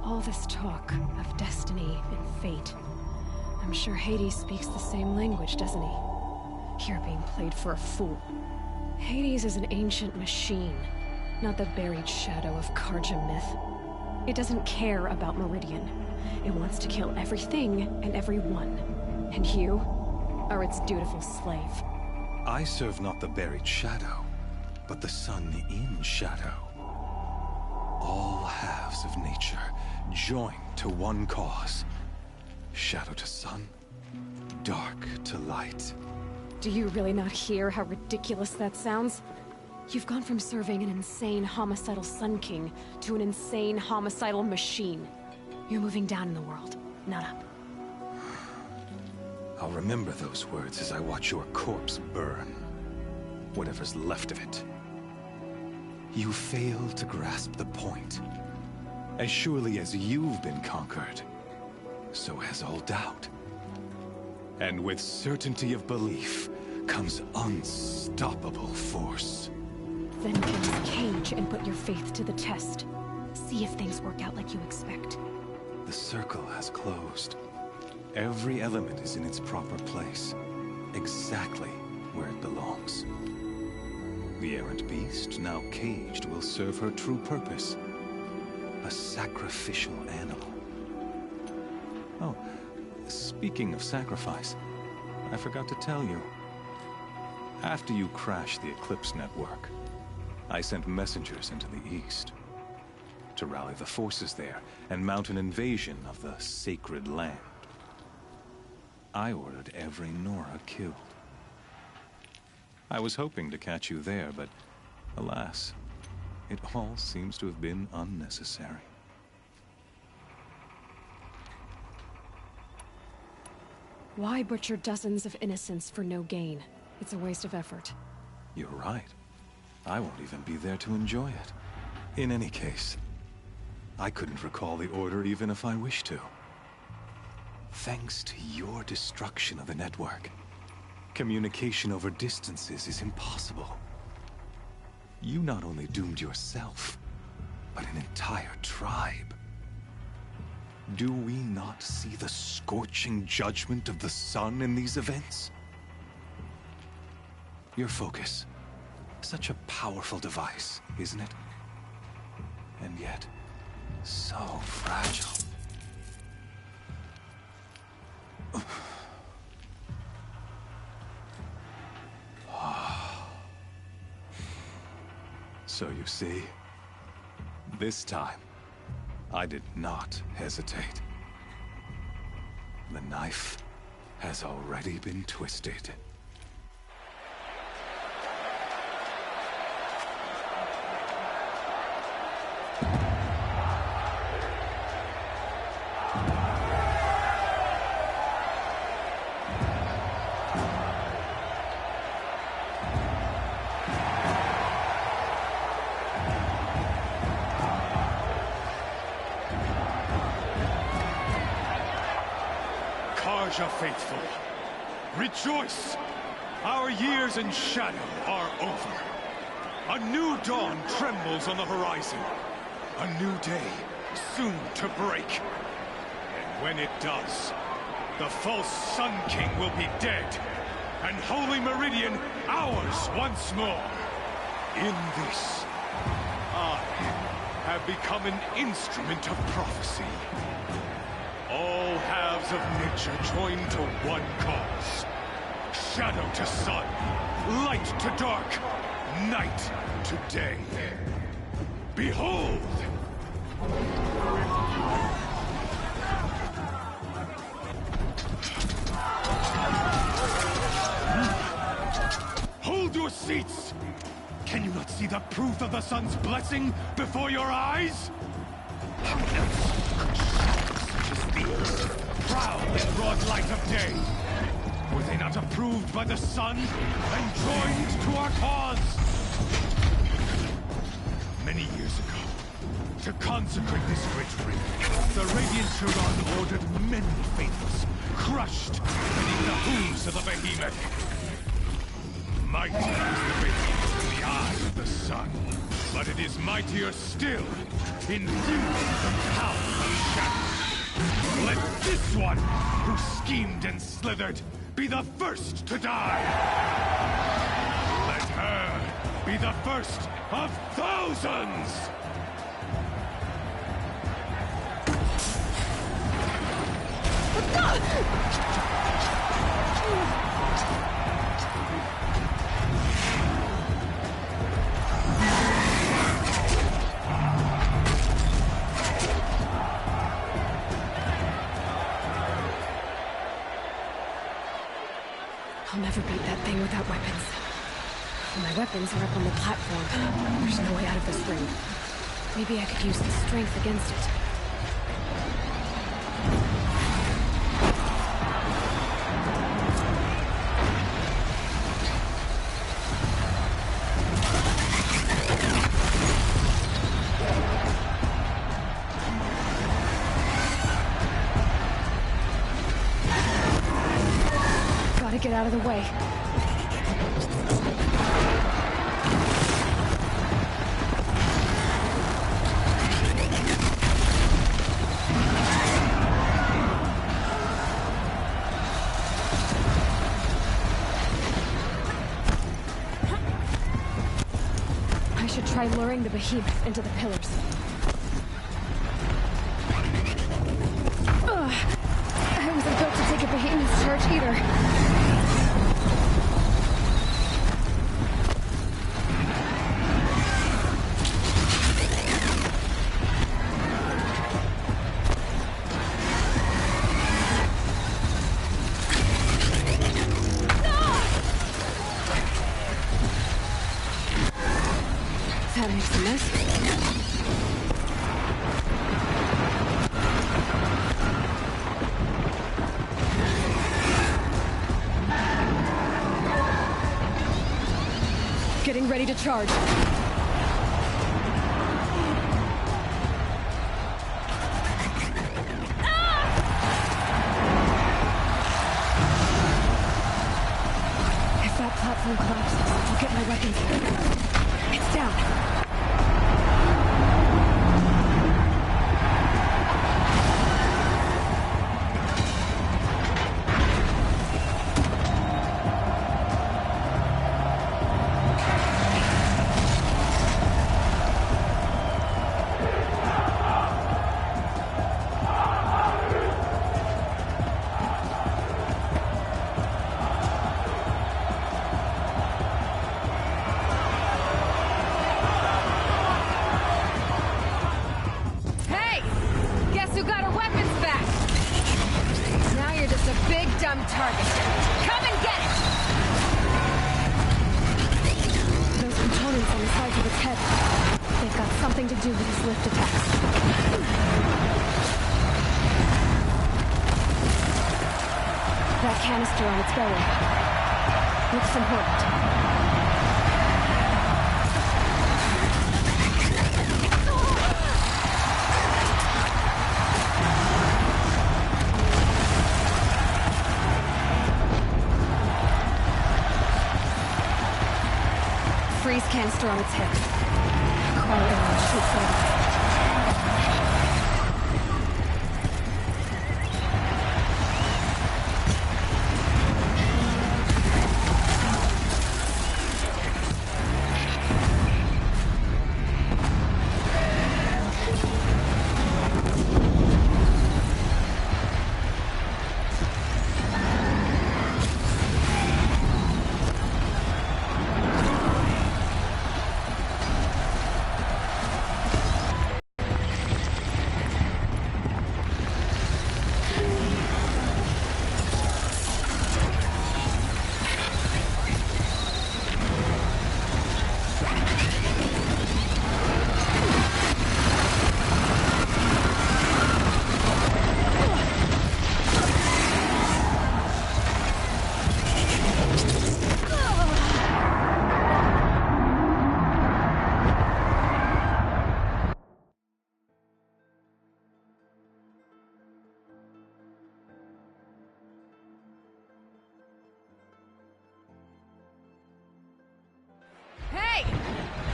All this talk of destiny and fate. I'm sure Hades speaks the same language, doesn't he? You're being played for a fool. Hades is an ancient machine, not the buried shadow of Karja myth. It doesn't care about Meridian. It wants to kill everything and everyone. And you are its dutiful slave. I serve not the buried shadow, but the sun in shadow. All halves of nature joined to one cause. Shadow to sun, dark to light. Do you really not hear how ridiculous that sounds? You've gone from serving an insane homicidal Sun King to an insane homicidal machine. You're moving down in the world, not up. I'll remember those words as I watch your corpse burn. Whatever's left of it. You fail to grasp the point. As surely as you've been conquered, so has all doubt. And with certainty of belief comes unstoppable force. Then close cage and put your faith to the test. See if things work out like you expect. The circle has closed. Every element is in its proper place, exactly where it belongs. The errant beast, now caged, will serve her true purpose. A sacrificial animal. Oh, speaking of sacrifice, I forgot to tell you. After you crashed the Eclipse network, I sent messengers into the east to rally the forces there and mount an invasion of the sacred land. I ordered every Nora killed. I was hoping to catch you there, but alas, it all seems to have been unnecessary. Why butcher dozens of innocents for no gain? It's a waste of effort. You're right. I won't even be there to enjoy it. In any case, I couldn't recall the order even if I wished to. Thanks to your destruction of the network, communication over distances is impossible. You not only doomed yourself, but an entire tribe. Do we not see the scorching judgment of the sun in these events? Your focus. Such a powerful device, isn't it? And yet, so fragile. So you see, this time, I did not hesitate. The knife has already been twisted. Faithful, rejoice! Our years in shadow are over. A new dawn trembles on the horizon. A new day soon to break. And when it does, the false Sun King will be dead, and Holy Meridian ours once more. In this, I have become an instrument of prophecy. All halves of nature join to one cause. Shadow to sun, light to dark, night to day. Behold! Hold your seats! Can you not see the proof of the sun's blessing before your eyes? How else could shadows such as these prowl in broad light of day? Were they not approved by the sun and joined to our cause? Many years ago, to consecrate this great ring, the Radiant Turon ordered many faithfuls crushed beneath the hooves of the behemoth. Mighty is the radiance in the eye of the sun, but it is mightier still, infused with the power of shadow. Let this one, who schemed and slithered, be the first to die! Let her be the first of thousands! I'll never beat that thing without weapons. My weapons are up on the platform. There's no way out of this ring. Maybe I could use the strength against it. get out of the way. I should try luring the behemoth into the pillars. I wasn't built to take a behemoth's charge either. That makes a mess. Getting ready to charge. If that platform collapses, I'll get my weapons back. It's down. Target. Come and get it! Those components on the sides of its head, they've got something to do with its lift attacks. That canister on its belly looks important. Freeze canister on its head. Quiet arrow shoots out.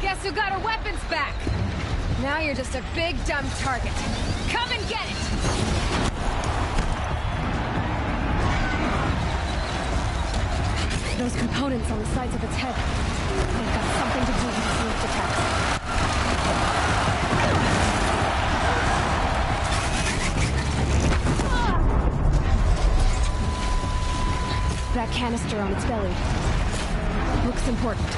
Guess who got her weapons back? Now you're just a big, dumb target. Come and get it! Those components on the sides of its head, they've got something to do with its lift attacks. That canister on its belly looks important.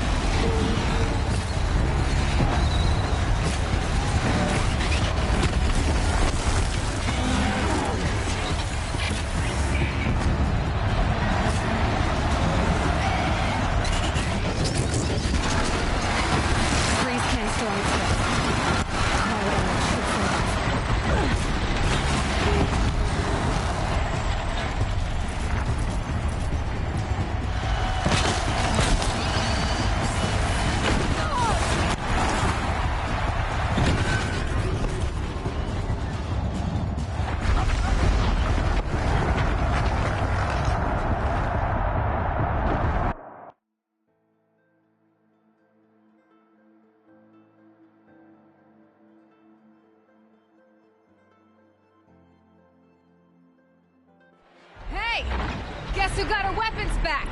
who got her weapons back!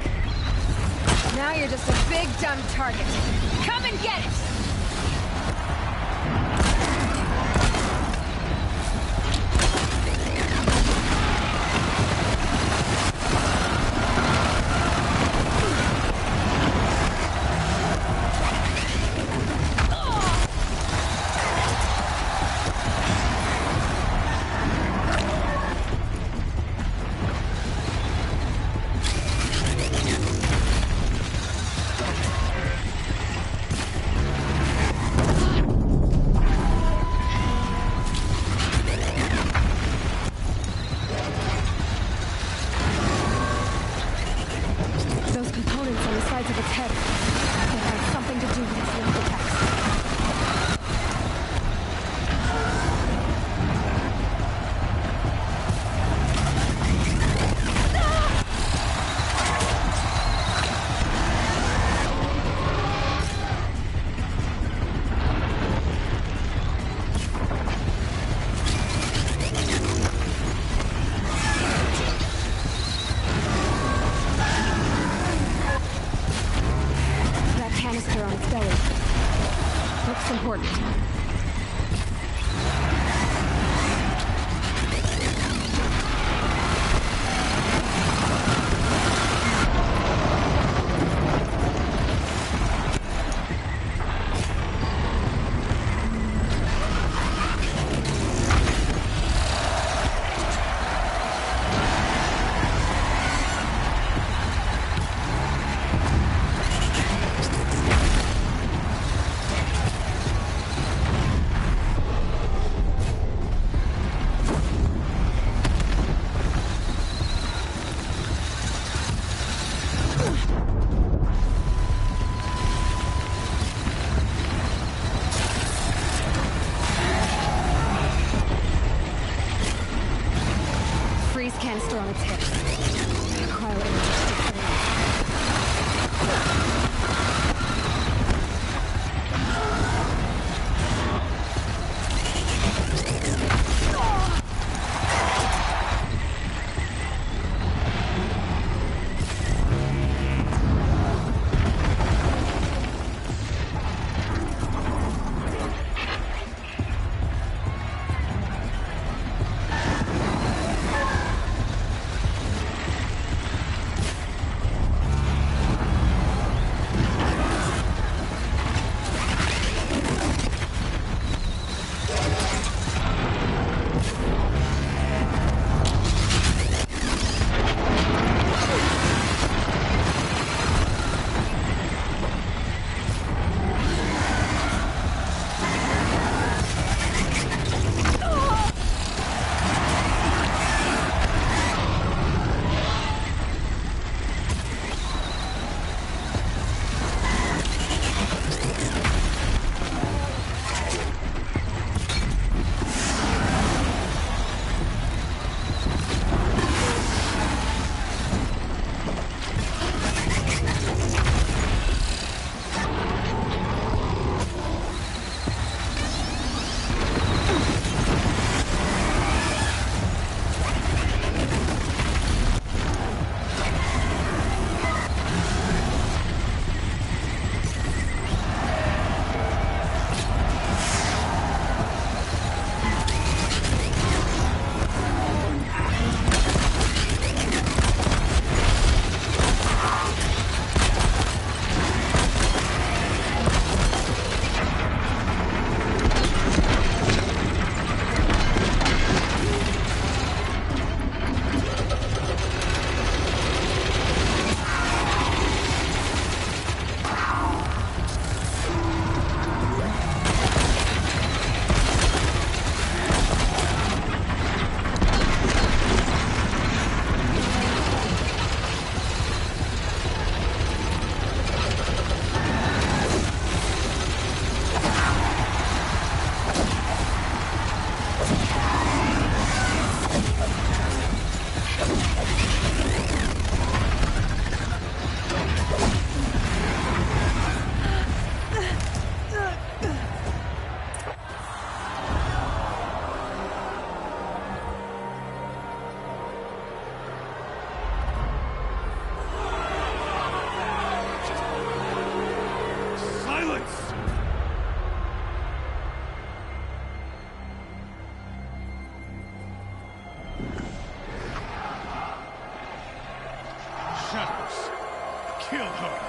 Now you're just a big dumb target. Come and get it! shadows. Kill her.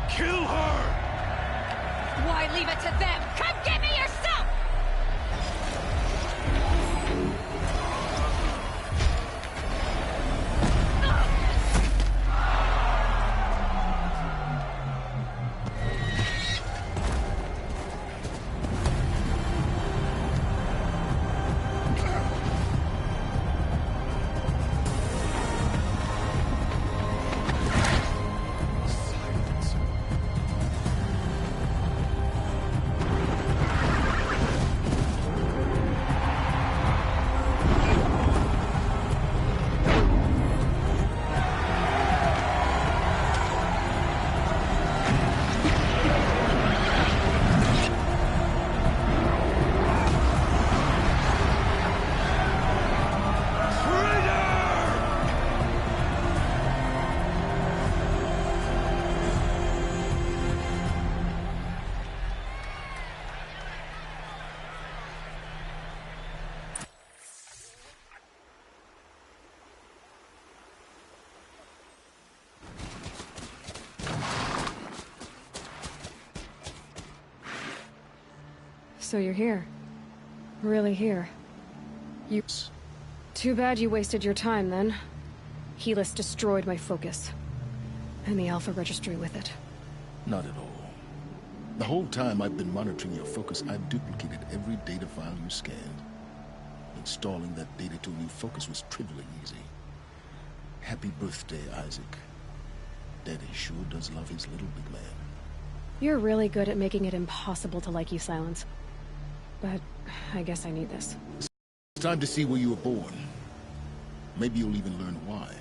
Kill her! Why leave it to them? Come get me yourself! So you're here. Really here. You... Too bad you wasted your time, then. Helis destroyed my focus. And the Alpha Registry with it. Not at all. The whole time I've been monitoring your focus, I've duplicated every data file you scanned. Installing that data to a new focus was trivially easy. Happy birthday, Isaac. Daddy sure does love his little big man. You're really good at making it impossible to like you, Silence. But I guess I need this. It's time to see where you were born. Maybe you'll even learn why.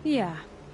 Yeah,